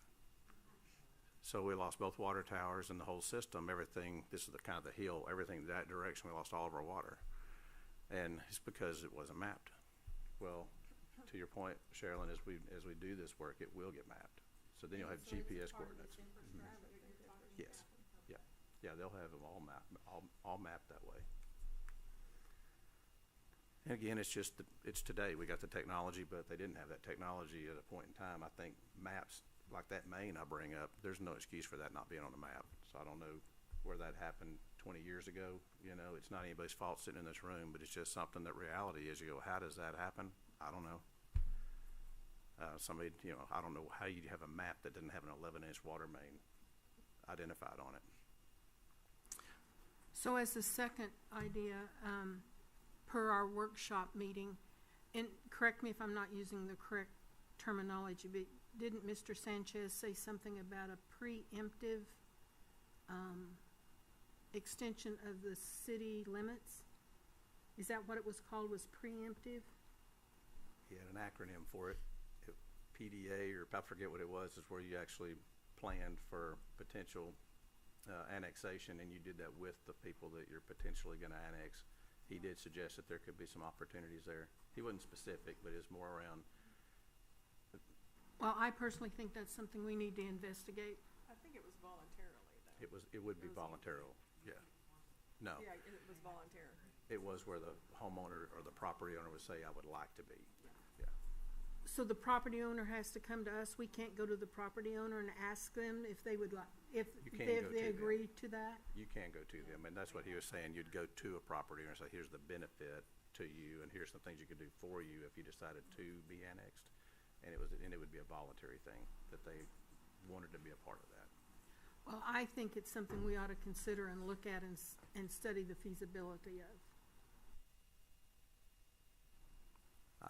So we lost both water towers and the whole system, everything. This is the kind of the hill, everything that direction, we lost all of our water. And it's because it wasn't mapped. Well, to your point, Sherilyn, as we do this work, it will get mapped. So then you'll have GPS coordinates. Yes. Yeah, they'll have them all mapped that way. And again, it's today. We got the technology, but they didn't have that technology at a point in time. I think maps like that main I bring up, there's no excuse for that not being on the map. So I don't know where that happened 20 years ago. You know, it's not anybody's fault sitting in this room, but it's just something that reality is. You go, how does that happen? I don't know. Somebody, I don't know how you'd have a map that didn't have an 11-inch water main identified on it. So as the second idea, per our workshop meeting, and correct me if I'm not using the correct terminology, but didn't Mr. Sanchez say something about a preemptive extension of the city limits? Is that what it was called, was preemptive? He had an acronym for it. PDA, or I forget what it was, is where you actually planned for potential annexation, and you did that with the people that you're potentially going to annex. He did suggest that there could be some opportunities there. He wasn't specific, but it's more around. Well, I personally think that's something we need to investigate. I think it was voluntarily though. It would be voluntary. Yeah. No. Yeah, it was voluntary. It was where the homeowner or the property owner would say, I would like to be. Yeah. So the property owner has to come to us. We can't go to the property owner and ask them if they would like, if they agree to that? You can go to them, and that's what he was saying. You'd go to a property owner and say, here's the benefit to you, and here's some things you could do for you if you decided to be annexed. And it would be a voluntary thing that they wanted to be a part of that. Well, I think it's something we ought to consider and look at and study the feasibility of.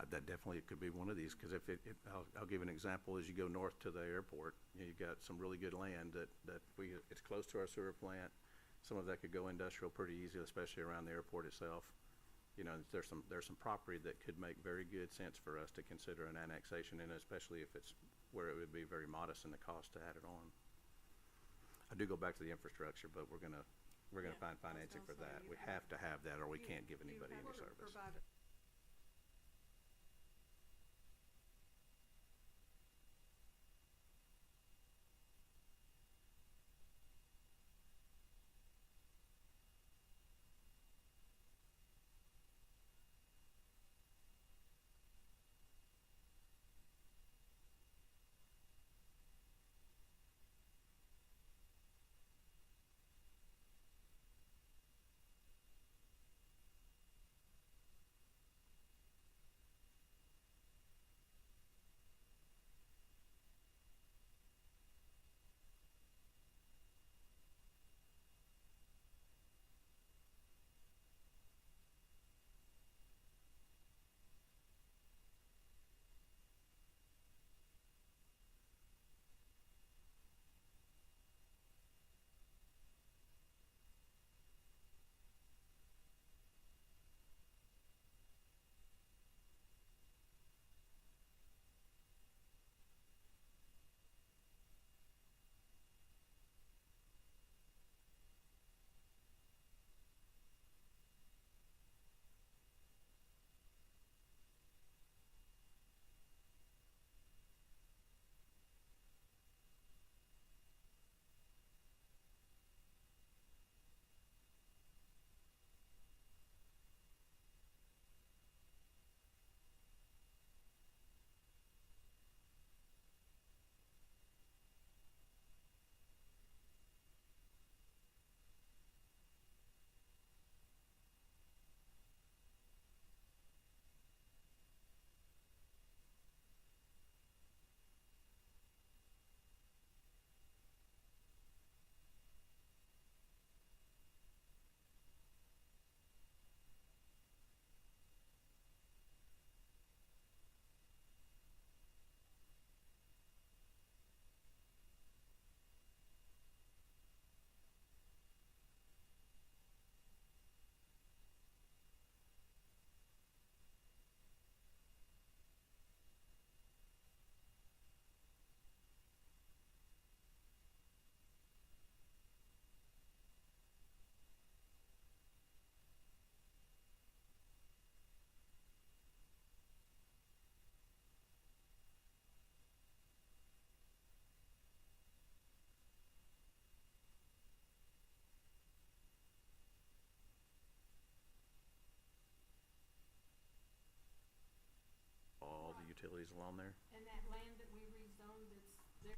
That definitely could be one of these, because I'll give an example. As you go north to the airport, you've got some really good land it's close to our sewer plant. Some of that could go industrial pretty easily, especially around the airport itself. There's some property that could make very good sense for us to consider an annexation, and especially if it's where it would be very modest in the cost to add it on. I do go back to the infrastructure, but we're gonna find financing for that. We have to have that, or we can't give anybody any service. facilities along there. And that land that we rezoned that's there.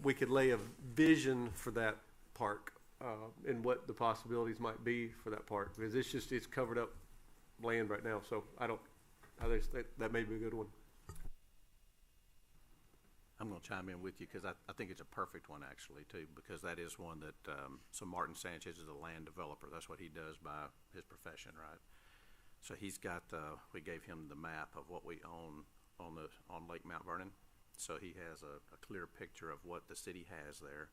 We could lay a vision for that park, and what the possibilities might be for that park, because it's covered up land right now, so I think that may be a good one. I'm gonna chime in with you, because I think it's a perfect one, actually, too, because that is one that, so Martin Sanchez is a land developer. That's what he does by his profession, right? So he's got, we gave him the map of what we own on Lake Mount Vernon. So he has a clear picture of what the city has there,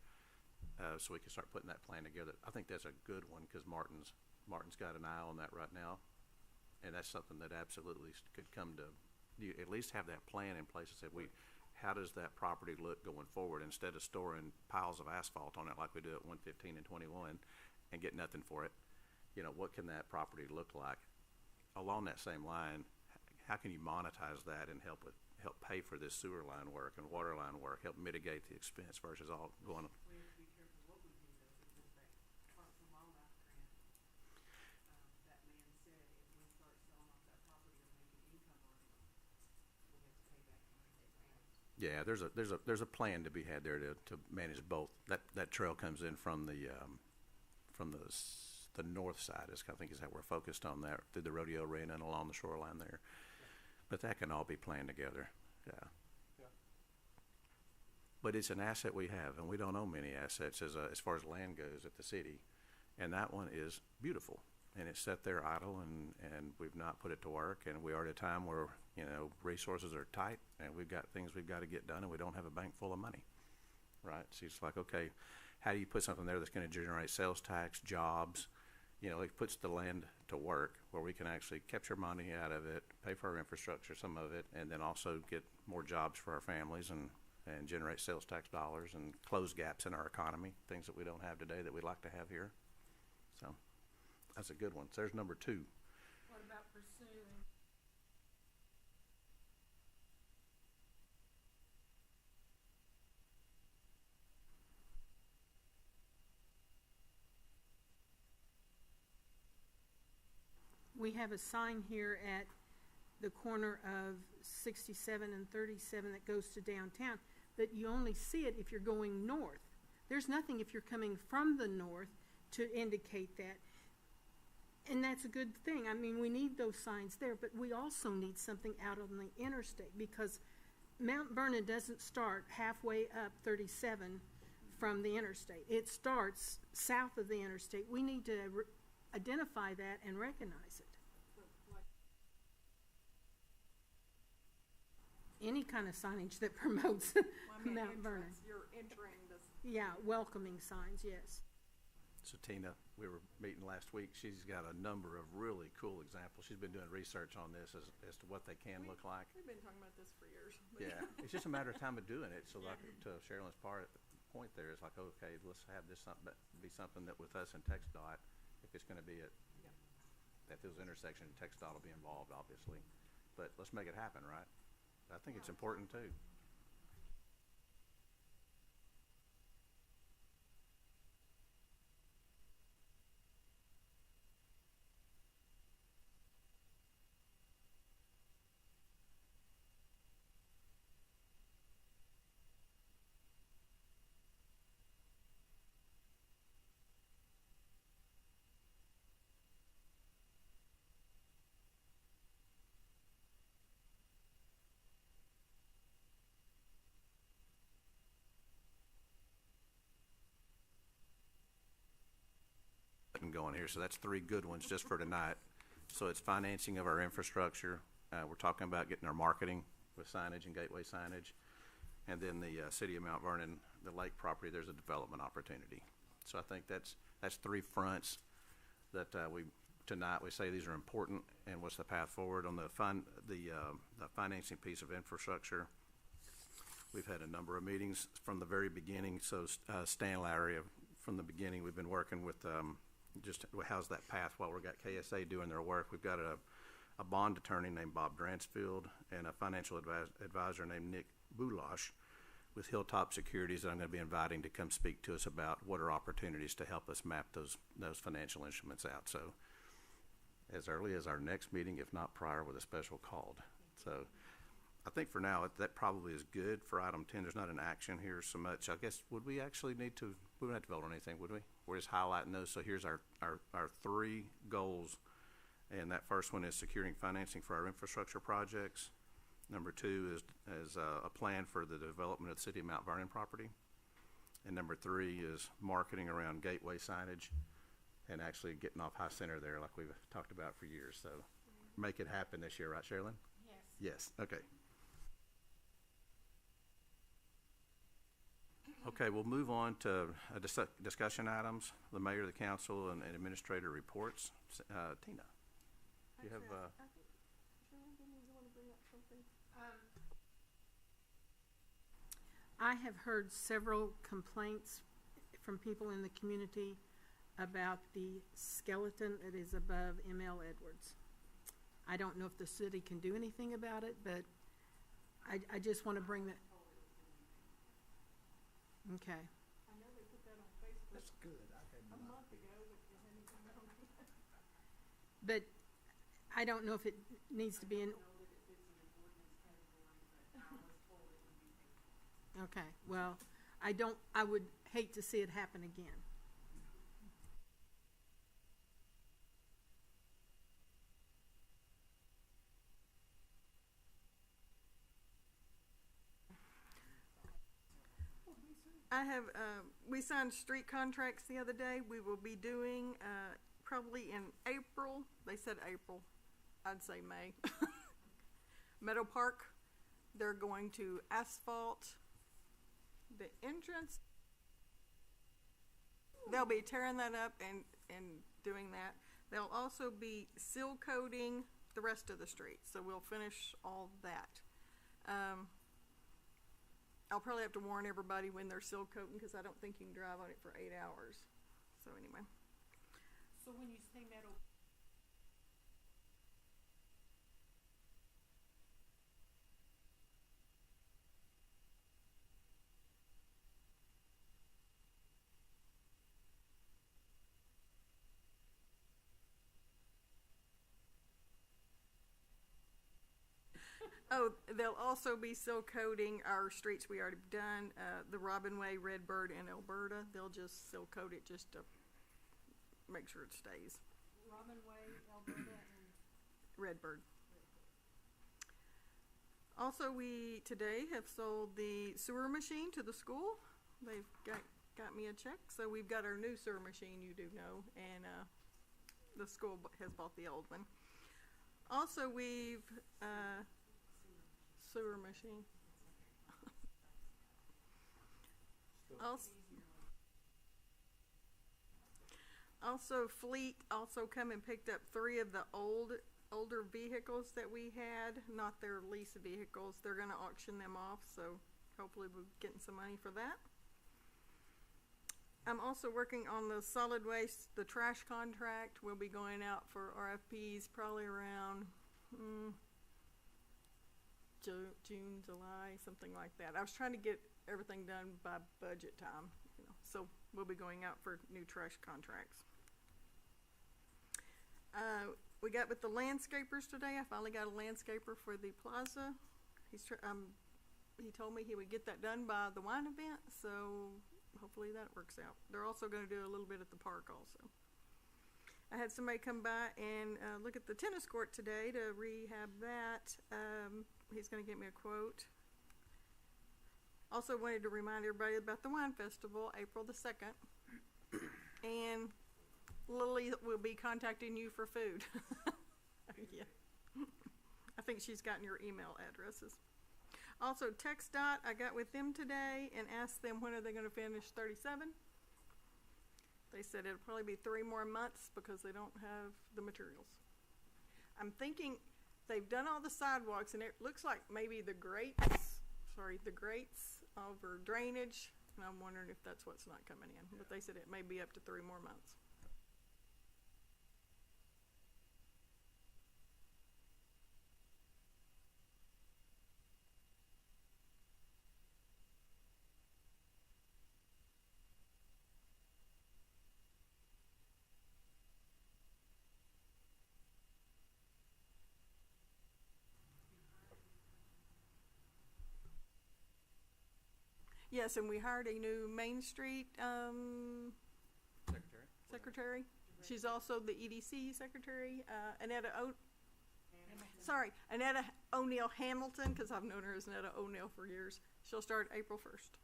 so we can start putting that plan together. I think that's a good one, because Martin's got an eye on that right now, and that's something that absolutely could come to, you at least have that plan in place and say, how does that property look going forward, instead of storing piles of asphalt on it like we do at 115 and 21 and get nothing for it. You know, what can that property look like? Along that same line, how can you monetize that and help pay for this sewer line work and water line work, help mitigate the expense versus all going. We have to be careful what we do though, because that Park from Walnut grant, that man said if we start selling off that property or making income on it, we have to pay back money that grant. Yeah, there's a plan to be had there to manage both. That trail comes in from the north side, I think is how we're focused on that, through the rodeo arena and along the shoreline there. But that can all be planned together, yeah. But it's an asset we have, and we don't own many assets as far as land goes at the city. And that one is beautiful, and it's sat there idle, and we've not put it to work, and we are at a time where, you know, resources are tight, and we've got things we've got to get done, and we don't have a bank full of money, right? So it's like, okay, how do you put something there that's going to generate sales tax, jobs? You know, it puts the land to work where we can actually capture money out of it, pay for our infrastructure, some of it, and then also get more jobs for our families and generate sales tax dollars and close gaps in our economy, things that we don't have today that we'd like to have here. So that's a good one. So there's number 2. What about pursuing? We have a sign here at the corner of 67 and 37 that goes to downtown, but you only see it if you're going north. There's nothing if you're coming from the north to indicate that. And that's a good thing. I mean, we need those signs there, but we also need something out on the interstate, because Mount Vernon doesn't start halfway up 37 from the interstate. It starts south of the interstate. We need to identify that and recognize it. Any kind of signage that promotes Mount Vernon. You're entering this. Yeah, welcoming signs, yes. So Tina, we were meeting last week. She's got a number of really cool examples. She's been doing research on this as to what they can look like. We've been talking about this for years. Yeah, it's just a matter of time of doing it. So like, to Sherilyn's point there, it's like, okay, let's have this be something that with us and TxDOT, if it's gonna be at those intersections, TxDOT will be involved, obviously. But let's make it happen, right? I think it's important too. Going here, so that's 3 good ones just for tonight. So it's financing of our infrastructure. We're talking about getting our marketing with signage and gateway signage. And then the city of Mount Vernon, the lake property, there's a development opportunity. So I think that's 3 fronts that tonight we say these are important, and what's the path forward on the financing piece of infrastructure. We've had a number of meetings from the very beginning. So Stan Lowry, from the beginning, we've been working with just how's that path while we've got KSA doing their work. We've got a bond attorney named Bob Dransfield and a financial advisor named Nick Boulash with Hilltop Securities that I'm going to be inviting to come speak to us about what are opportunities to help us map those financial instruments out. So as early as our next meeting, if not prior, with a special called. So I think for now, that probably is good for item 10. There's not an action here so much. I guess, would we actually need to, we wouldn't have to vote on anything, would we? We're just highlighting those. So here's our 3 goals. And that first one is securing financing for our infrastructure projects. Number 2 is a plan for the development of the city of Mount Vernon property. And number 3 is marketing around gateway signage and actually getting off High Center there like we've talked about for years. So make it happen this year, right, Sherilyn? Yes. Yes, okay. Okay, we'll move on to discussion items, the mayor, the council, and administrator reports. Tina, you have, I think, Shirley, didn't you want to bring up something? I have heard several complaints from people in the community about the skeleton that is above M.L. Edwards. I don't know if the city can do anything about it, but I just want to bring that. Okay. I know they put that on Facebook. that's good. A month ago, but they hadn't come out. But I don't know if it needs to be in. Okay, well, I would hate to see it happen again. I have, we signed street contracts the other day. We will be doing, probably in April. They said April. I'd say May. Meadow Park, they're going to asphalt the entrance. They'll be tearing that up and doing that. They'll also be seal coating the rest of the street. So we'll finish all that. I'll probably have to warn everybody when they're seal coating because I don't think you can drive on it for 8 hours. So anyway. So when you say metal. Oh, they'll also be seal coating our streets we already done, the Robin Way, Redbird, and Alberta. They'll just seal coat it just to make sure it stays. Robin Way, Alberta, and Redbird. Also, we today have sold the sewer machine to the school. They've got me a check, so we've got our new sewer machine, you do know, and the school has bought the old one. Also, we've sewer machine. Also, Fleet also come and picked up 3 of the older vehicles that we had, not their lease vehicles. They're going to auction them off, so hopefully we're getting some money for that. I'm also working on the solid waste, the trash contract. We'll be going out for RFPs probably around, June, July, something like that. I was trying to get everything done by budget time, so we'll be going out for new trash contracts. We got with the landscapers today. I finally got a landscaper for the plaza. He told me he would get that done by the wine event, so hopefully that works out. They're also gonna do a little bit at the park also. I had somebody come by and look at the tennis court today to rehab that. He's gonna get me a quote. Also wanted to remind everybody about the wine festival, April the 2nd. And Lily will be contacting you for food. Yeah. I think she's gotten your email addresses. Also, TxDOT, I got with them today and asked them when are they gonna finish 37. They said it'll probably be 3 more months because they don't have the materials. I'm thinking they've done all the sidewalks and it looks like maybe the grates over drainage, and I'm wondering if that's what's not coming in. But they said it may be up to 3 more months. Yes, and we hired a new Main Street, secretary. She's also the EDC secretary, Annetta O'Neill Hamilton, because I've known her as Annetta O'Neill for years. She'll start April 1st.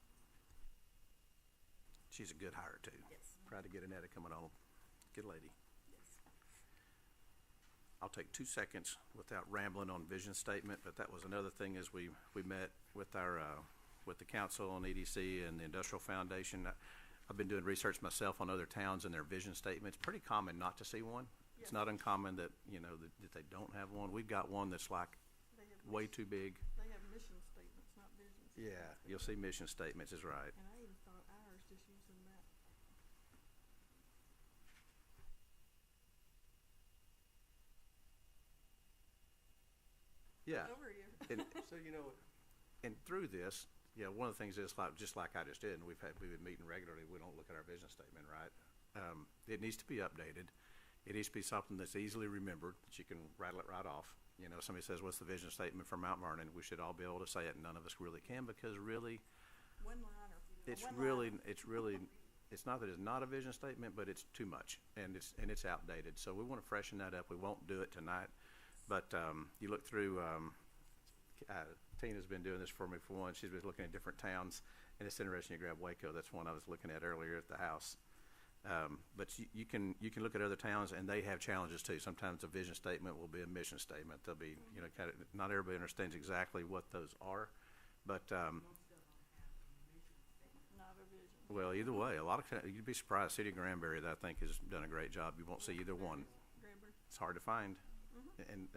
She's a good hire too. Yes. Proud to get Annetta coming on. Good lady. Yes. I'll take 2 seconds without rambling on vision statement, but that was another thing as we met with our, with the council on EDC and the Industrial Foundation. I've been doing research myself on other towns and their vision statements. Pretty common not to see one. It's not uncommon that, that they don't have one. We've got one that's like way too big. They have mission statements, not vision statements. Yeah, you'll see mission statements is right. And I even thought ours just using that. Yeah. Over here. And, So, and through this, one of the things is just like I just did, and we've been meeting regularly, we don't look at our vision statement, right? It needs to be updated. It needs to be something that's easily remembered, that you can rattle it right off. Somebody says, what's the vision statement for Mount Vernon? We should all be able to say it, and none of us really can, because really, One liner. it's not that it's not a vision statement, but it's too much, and it's outdated. So we want to freshen that up. We won't do it tonight, but you look through, Tina's been doing this for me for one. She's been looking at different towns, and it's interesting you grab Waco. That's one I was looking at earlier at the house. But you can look at other towns, and they have challenges too. Sometimes a vision statement will be a mission statement. They'll be, kind of, not everybody understands exactly what those are, but Not a vision. well, either way, you'd be surprised. City of Granbury, that I think, has done a great job. You won't see either one. Granbury. It's hard to find. And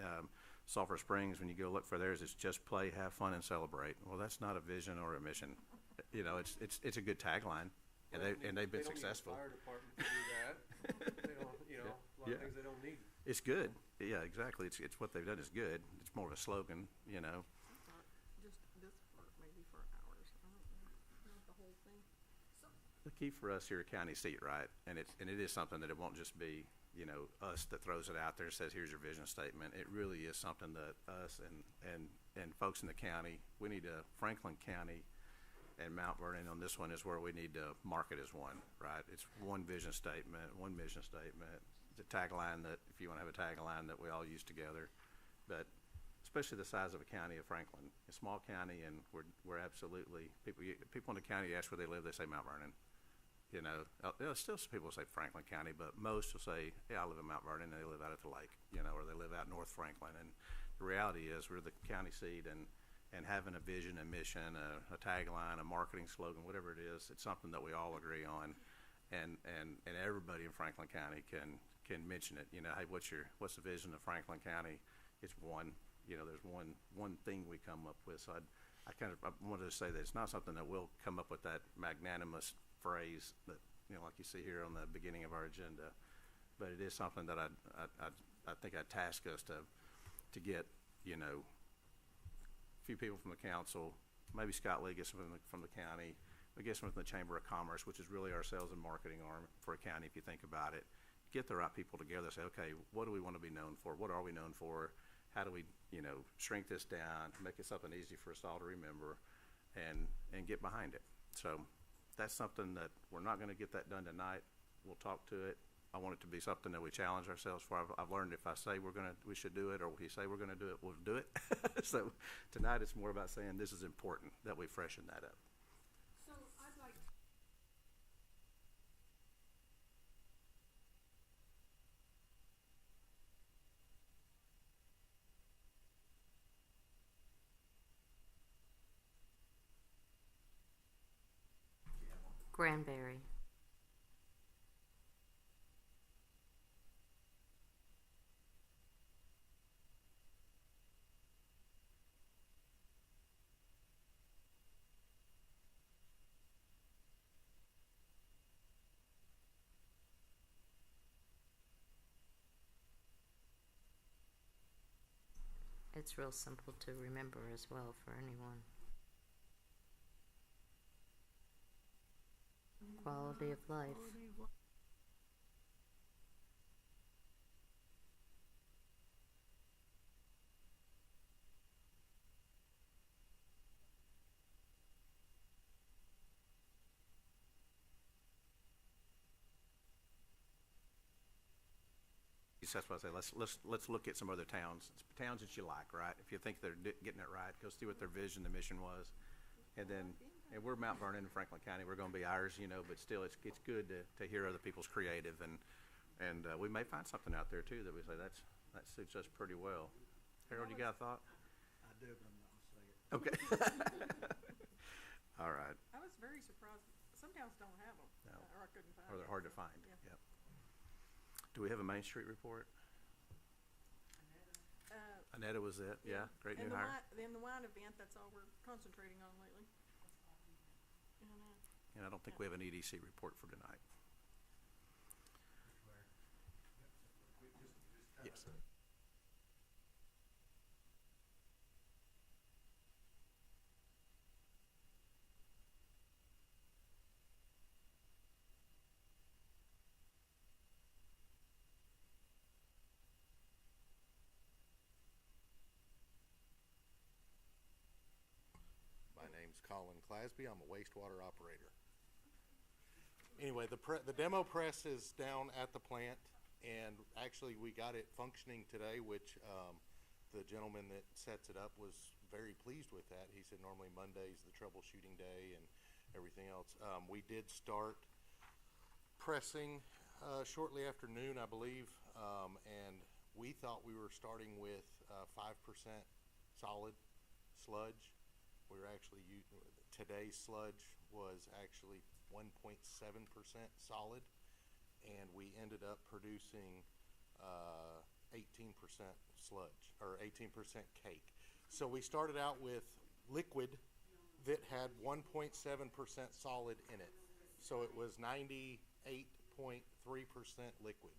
Sulphur Springs, when you go look for theirs, it's just play, have fun, and celebrate. Well, that's not a vision or a mission. It's a good tagline, and they've been successful. They don't need a fire department to do that. They don't, a lot of things they don't need. It's good. Yeah, exactly. It's what they've done is good. It's more of a slogan, Just this part, maybe for hours. I don't know. Not the whole thing. The key for us here at County Seat, right? And it is something that it won't just be, us that throws it out there and says, here's your vision statement. It really is something that us and folks in the county, we need to, Franklin County and Mount Vernon on this one is where we need to market as one, right? It's one vision statement, one mission statement, the tagline that, if you want to have a tagline that we all use together, but especially the size of a county of Franklin, a small county, and we're absolutely, people in the county ask where they live, they say Mount Vernon. Still some people say Franklin County, but most will say, yeah, I live in Mount Vernon, and they live out at the lake, or they live out North Franklin. And the reality is we're the county seat, and having a vision, a mission, a tagline, a marketing slogan, whatever it is, it's something that we all agree on. And everybody in Franklin County can mention it. Hey, what's the vision of Franklin County? It's one. There's one thing we come up with. So I wanted to say that it's not something that we'll come up with that magnanimous phrase that like you see here on the beginning of our agenda. But it is something that I think I'd task us to get, a few people from the council, maybe Scott Lee gets some from the county, we get some from the Chamber of Commerce, which is really our sales and marketing arm for a county, if you think about it. Get the right people together, say, okay, what do we want to be known for? What are we known for? How do we, shrink this down, make it something easy for us all to remember, and get behind it. So that's something that we're not going to get that done tonight. We'll talk to it. I want it to be something that we challenge ourselves for. I've learned if I say we should do it, or we say we're going to do it, we'll do it. So tonight it's more about saying this is important, that we freshen that up. So I'd like Granbury, it's real simple to remember as well for anyone. Quality of life. That's why I say let's look at some other towns that you like, right? If you think they're getting it right, go see what their vision, the mission was, and we're Mount Vernon and Franklin County. We're going to be ours, but still, it's good to hear other people's creative, and we may find something out there too that we say that suits us pretty well. Harold, you got a thought? I do, but I'm not gonna say it. Okay. All right. I was very surprised. Some towns don't have them, No. or I couldn't find Or them. they're hard to find. Yeah. Yep. Do we have a Main Street report? Annetta was it. Yeah. Great new And hire. the wine event, that's all we're concentrating on lately. And I don't think we have an EDC report for tonight. Yes. My name's Colin Clasby. I'm a wastewater operator. Anyway, the demo press is down at the plant, and actually we got it functioning today, which the gentleman that sets it up was very pleased with that. He said normally Monday's the troubleshooting day and everything else. We did start pressing shortly after noon, I believe, and we thought we were starting with 5% solid sludge. We were actually today's sludge was actually 1.7% solid, and we ended up producing 18% sludge, or 18% cake. So we started out with liquid that had 1.7% solid in it. So it was 98.3% liquid,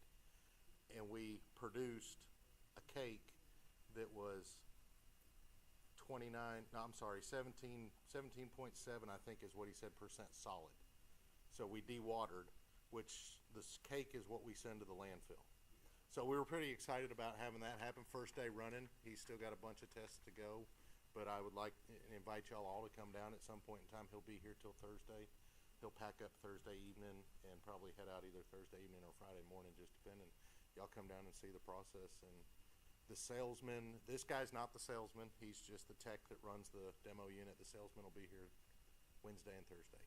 and we produced a cake that was 17.7, I think is what he said, percent solid. So we dewatered, which this cake is what we send to the landfill. So we were pretty excited about having that happen. First day running. He's still got a bunch of tests to go, but I would like to invite y'all all to come down at some point in time. He'll be here till Thursday. He'll pack up Thursday evening and probably head out either Thursday evening or Friday morning, just depending. Y'all come down and see the process. And the salesman, this guy's not the salesman. He's just the tech that runs the demo unit. The salesman will be here Wednesday and Thursday.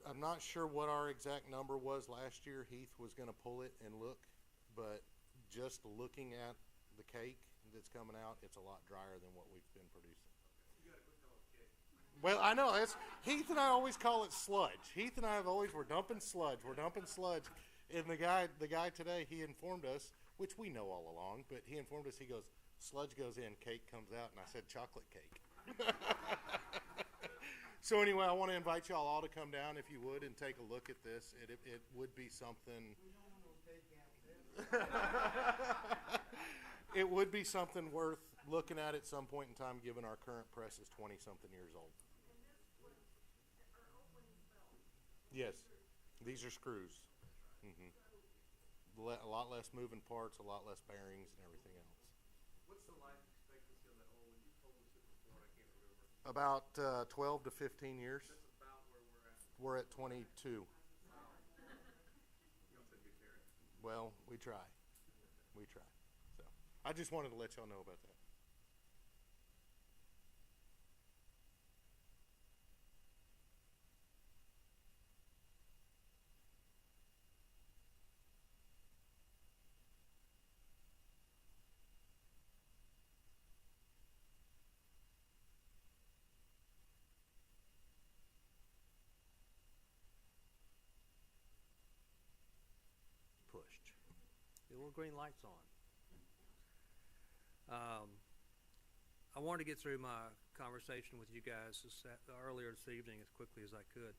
I'm not sure what our exact number was last year. Heath was going to pull it and look, but just looking at the cake that's coming out, it's a lot drier than what we've been producing. Well, I know. Heath and I always call it sludge. Heath and I we're dumping sludge. And the guy today, he informed us, which we know all along, but he informed us, he goes, sludge goes in, cake comes out, and I said chocolate cake. So anyway, I want to invite y'all all to come down if you would and take a look at this. It would be something. It would be something worth looking at some point in time, given our current press is 20-something years old. Yes, these are screws. A lot less moving parts, a lot less bearings, and everything else. What's the life expectancy on that old one? You told us it before, I can't remember. About 12 to 15 years. That's about where We're we're at. at 22. Y'all take good care of it. Well, we try. We try. So I just wanted to let y'all know about that. Pushed. The little green light's on. I wanted to get through my conversation with you guys earlier this evening as quickly as I could.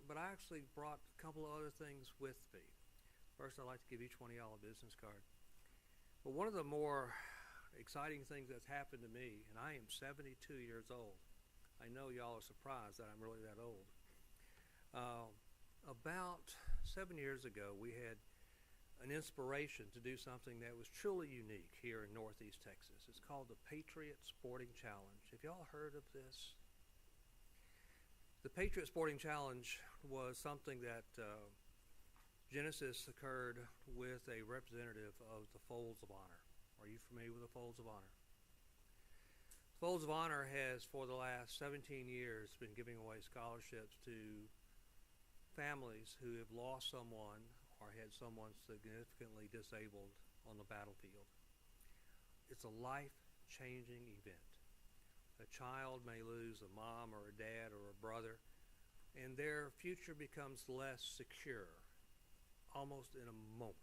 But I actually brought a couple of other things with me. First, I'd like to give each one of y'all a business card. But one of the more exciting things that's happened to me, and I am 72 years old. I know y'all are surprised that I'm really that old. About 7 years ago, we had an inspiration to do something that was truly unique here in Northeast Texas. It's called the Patriot Sporting Challenge. Have y'all heard of this? The Patriot Sporting Challenge was something that Genesis occurred with a representative of the Folds of Honor. Are you familiar with the Folds of Honor? Folds of Honor has, for the last 17 years, been giving away scholarships to families who have lost someone or had someone significantly disabled on the battlefield. It's a life-changing event. A child may lose a mom or a dad or a brother, and their future becomes less secure, almost in a moment.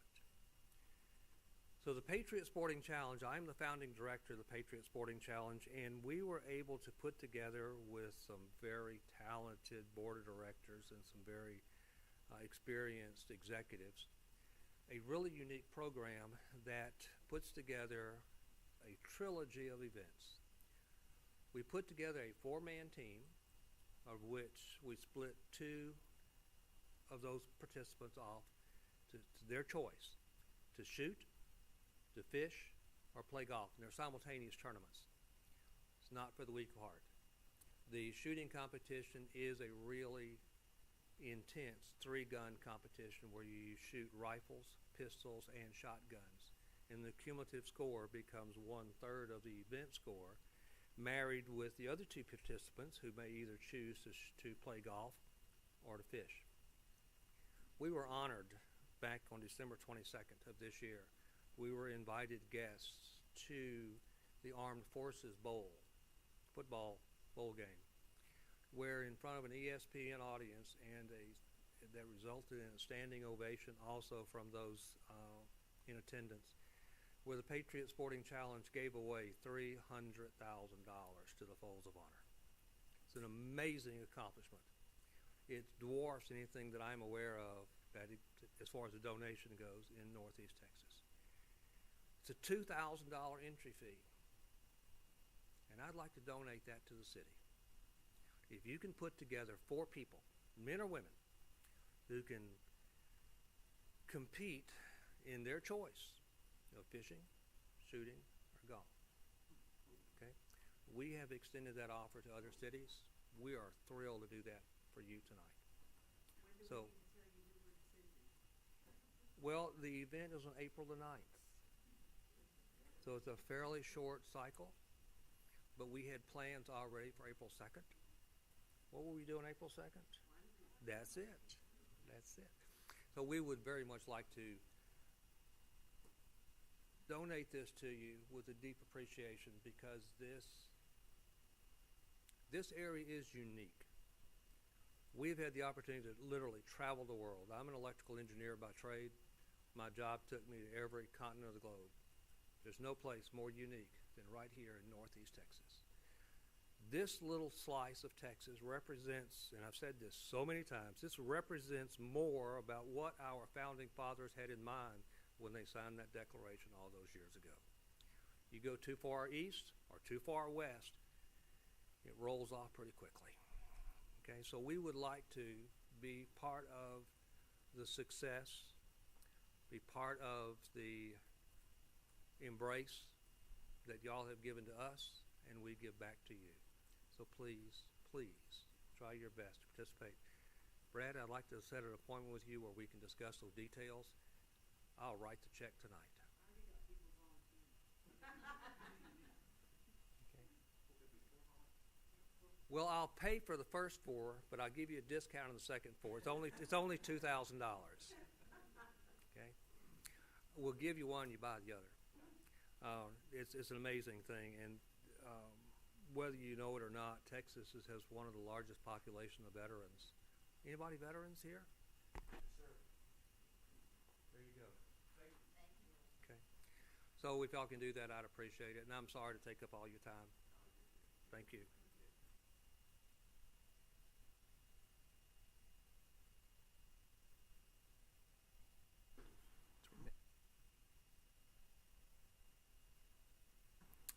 So the Patriot Sporting Challenge, I'm the founding director of the Patriot Sporting Challenge, and we were able to put together with some very talented board of directors and some very experienced executives a really unique program that puts together a trilogy of events. We put together a 4-man team, of which we split 2 of those participants off to their choice, to shoot, to fish, or play golf. And they're simultaneous tournaments. It's not for the weak of heart. The shooting competition is a really intense 3-gun competition where you shoot rifles, pistols, and shotguns. And the cumulative score becomes 1/3 of the event score, married with the other 2 participants who may either choose to play golf or to fish. We were honored back on December 22nd of this year. We were invited guests to the Armed Forces Bowl, football bowl game, where in front of an ESPN audience and that resulted in a standing ovation also from those in attendance, where the Patriot Sporting Challenge gave away $300,000 to the Folds of Honor. It's an amazing accomplishment. It dwarfs anything that I'm aware of as far as the donation goes in Northeast Texas. It's a $2,000 entry fee, and I'd like to donate that to the city. If you can put together 4 people, men or women, who can compete in their choice of fishing, shooting, or golf, okay? We have extended that offer to other cities. We are thrilled to do that for you tonight. So, well, the event is on April the 9th. So it's a fairly short cycle, but we had plans already for April 2nd. What will we do on April 2nd? That's it. That's it. So we would very much like to donate this to you with a deep appreciation, because this area is unique. We've had the opportunity to literally travel the world. I'm an electrical engineer by trade. My job took me to every continent of the globe. There's no place more unique than right here in Northeast Texas. this little slice of Texas represents, and I've said this so many times, this represents more about what our founding fathers had in mind when they signed that declaration all those years ago. You go too far east or too far west, it rolls off pretty quickly. Okay, so we would like to be part of the success, be part of the embrace that y'all have given to us, and we give back to you. So please, please, try your best to participate. Brad, I'd like to set an appointment with you where we can discuss those details. I'll write the check tonight. Well, I'll pay for the first 4, but I'll give you a discount on the second 4. It's only $2,000. Okay, we'll give you one, you buy the other. It's an amazing thing, and whether you know it or not, Texas has one of the largest population of veterans. Anybody veterans here? Yes, sir. There you go. Thank you. Okay. So if y'all can do that, I'd appreciate it. And I'm sorry to take up all your time. Thank you.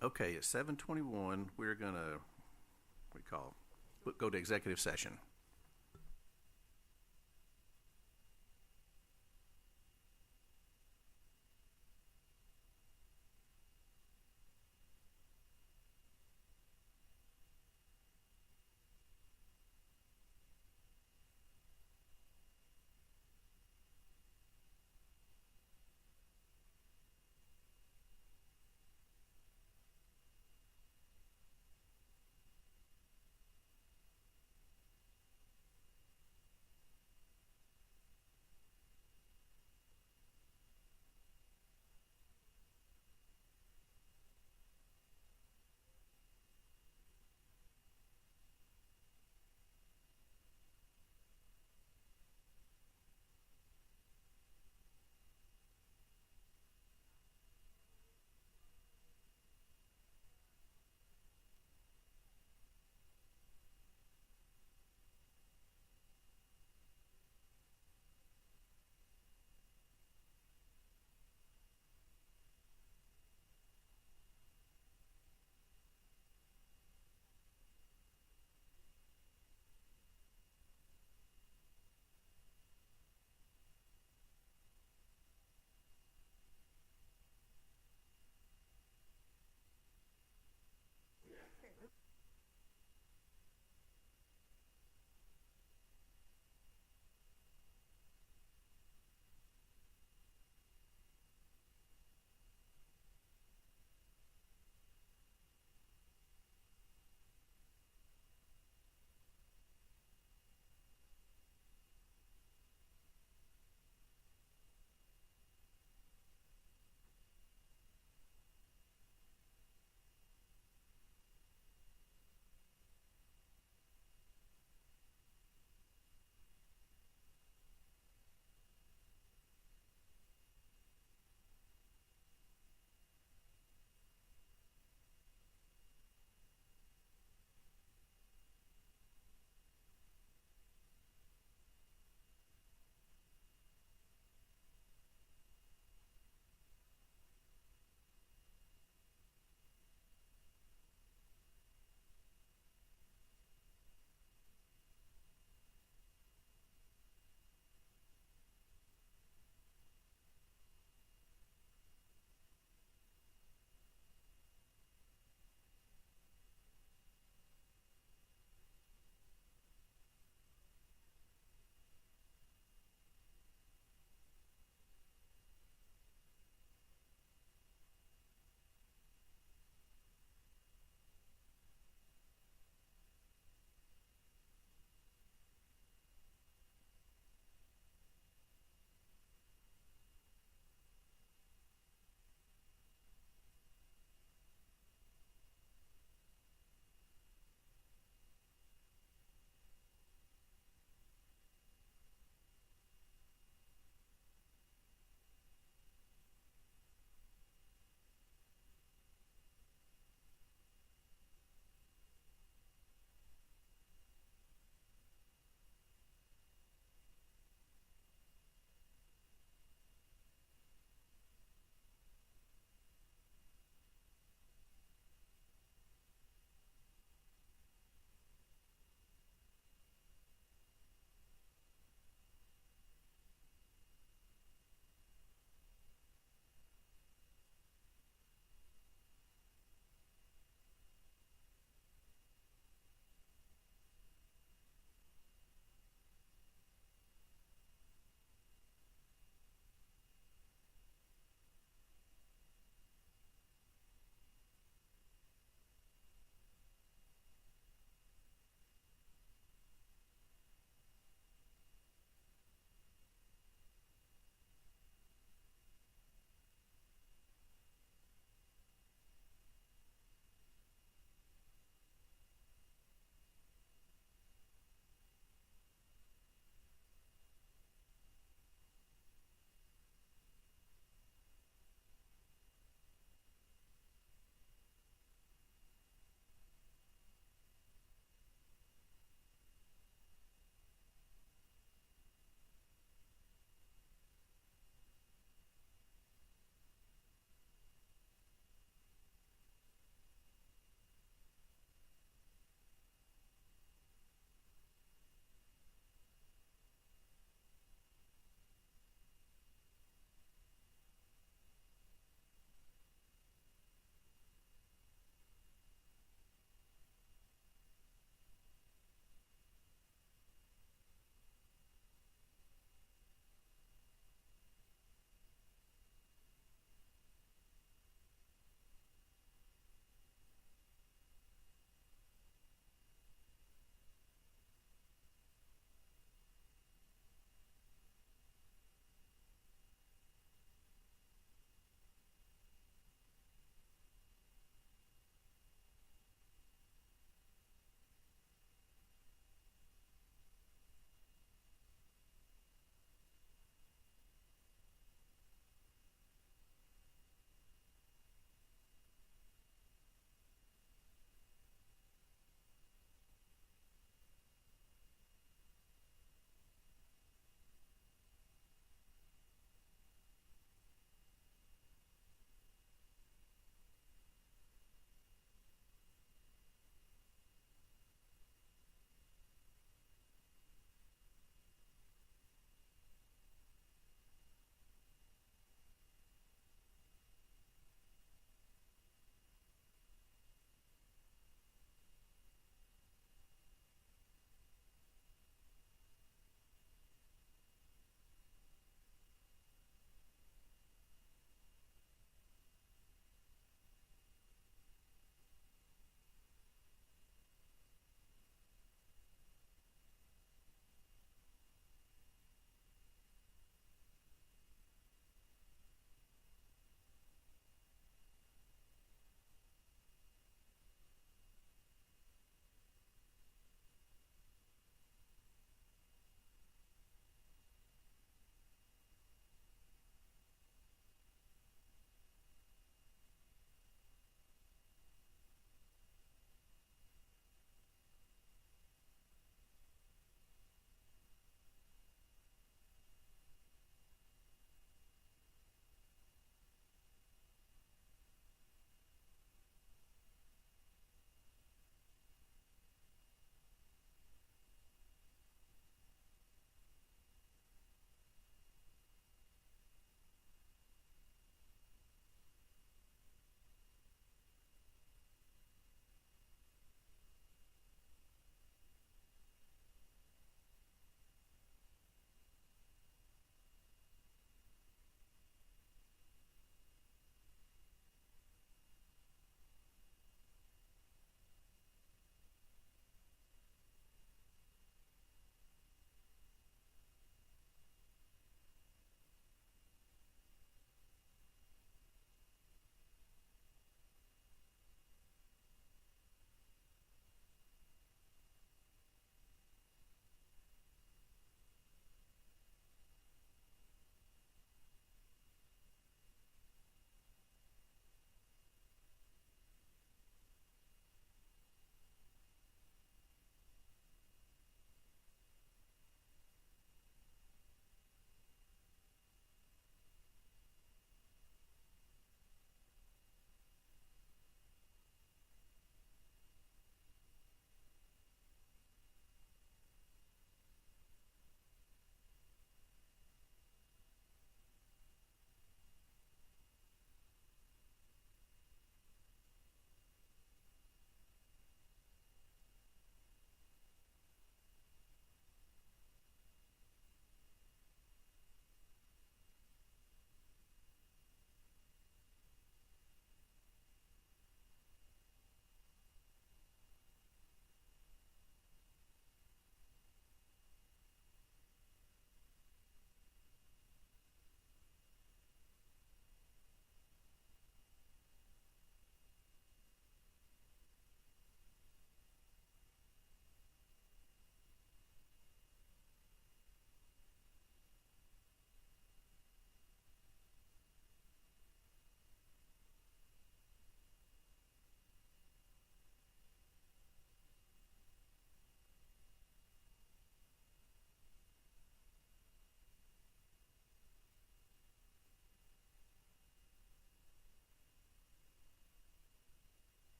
Okay, at 7:21, we're gonna, go to executive session.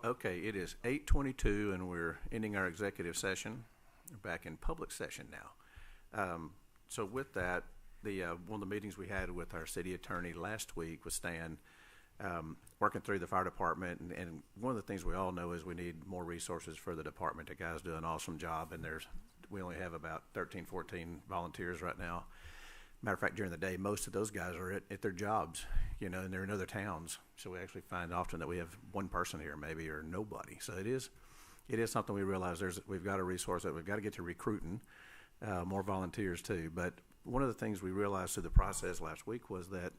Okay, it is 8:22 and we're ending our executive session. We're back in public session now. So with that, one of the meetings we had with our city attorney last week was Stan, working through the fire department, and one of the things we all know is we need more resources for the department. The guys do an awesome job, and we only have about 13, 14 volunteers right now. Matter of fact, during the day, most of those guys are at their jobs, and they're in other towns. So we actually find often that we have one person here maybe, or nobody. So it is something we realize we've got a resource that we've got to get to recruiting more volunteers too. But one of the things we realized through the process last week was that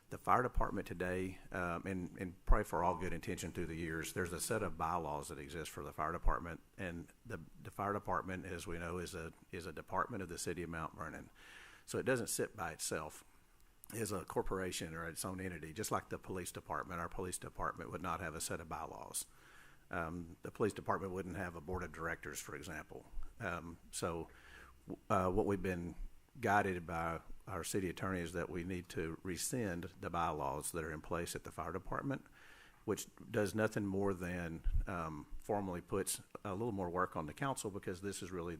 the fire department today, and probably for all good intention through the years, there's a set of bylaws that exist for the fire department, and the fire department, as we know, is a department of the city of Mount Vernon. So it doesn't sit by itself as a corporation or its own entity, just like the police department. Our police department would not have a set of bylaws. The police department wouldn't have a board of directors, for example. What we've been guided by our city attorney is that we need to rescind the bylaws that are in place at the fire department, which does nothing more than formally puts a little more work on the council, because this is really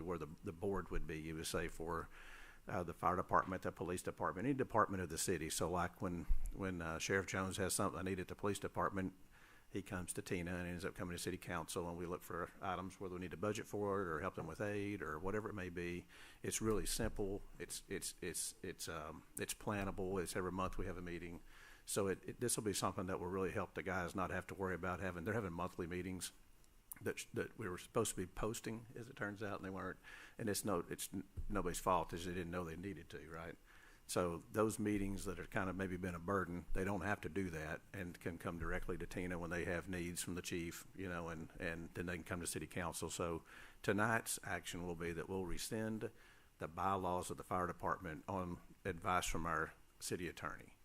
where the board would be. You would say for the fire department, the police department, any department of the city. So like when Sheriff Jones has something needed at the police department, he comes to Tina and ends up coming to city council, and we look for items whether we need to budget for it or help them with aid or whatever it may be. It's really simple. It's plannable. It's every month we have a meeting. So this will be something that will really help the guys not have to worry about they're having monthly meetings that we were supposed to be posting, as it turns out, and they weren't. And it's nobody's fault, is they didn't know they needed to, right? So those meetings that have kind of maybe been a burden, they don't have to do that and can come directly to Tina when they have needs from the chief, and then they can come to city council. So tonight's action will be that we'll rescind the bylaws of the fire department on advice from our city attorney.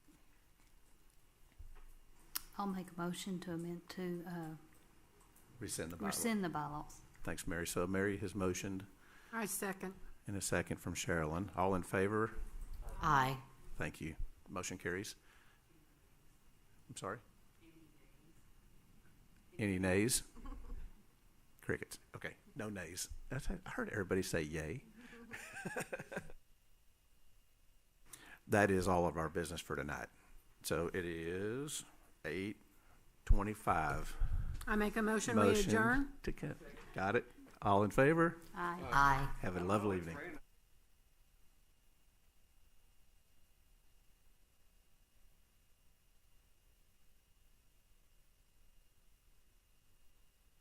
I'll make a motion to amend to Rescind the bylaws. rescind the bylaws. Thanks, Mary. So Mary has motioned. I second. And a second from Sherilyn. All in favor? Aye. Thank you. Motion carries. I'm sorry? Any nays? Crickets. Okay, no nays. I heard everybody say yay. That is all of our business for tonight. So it is 8:25. I make a motion, we adjourn. Got it. All in favor? Aye. Aye. Have a lovely evening.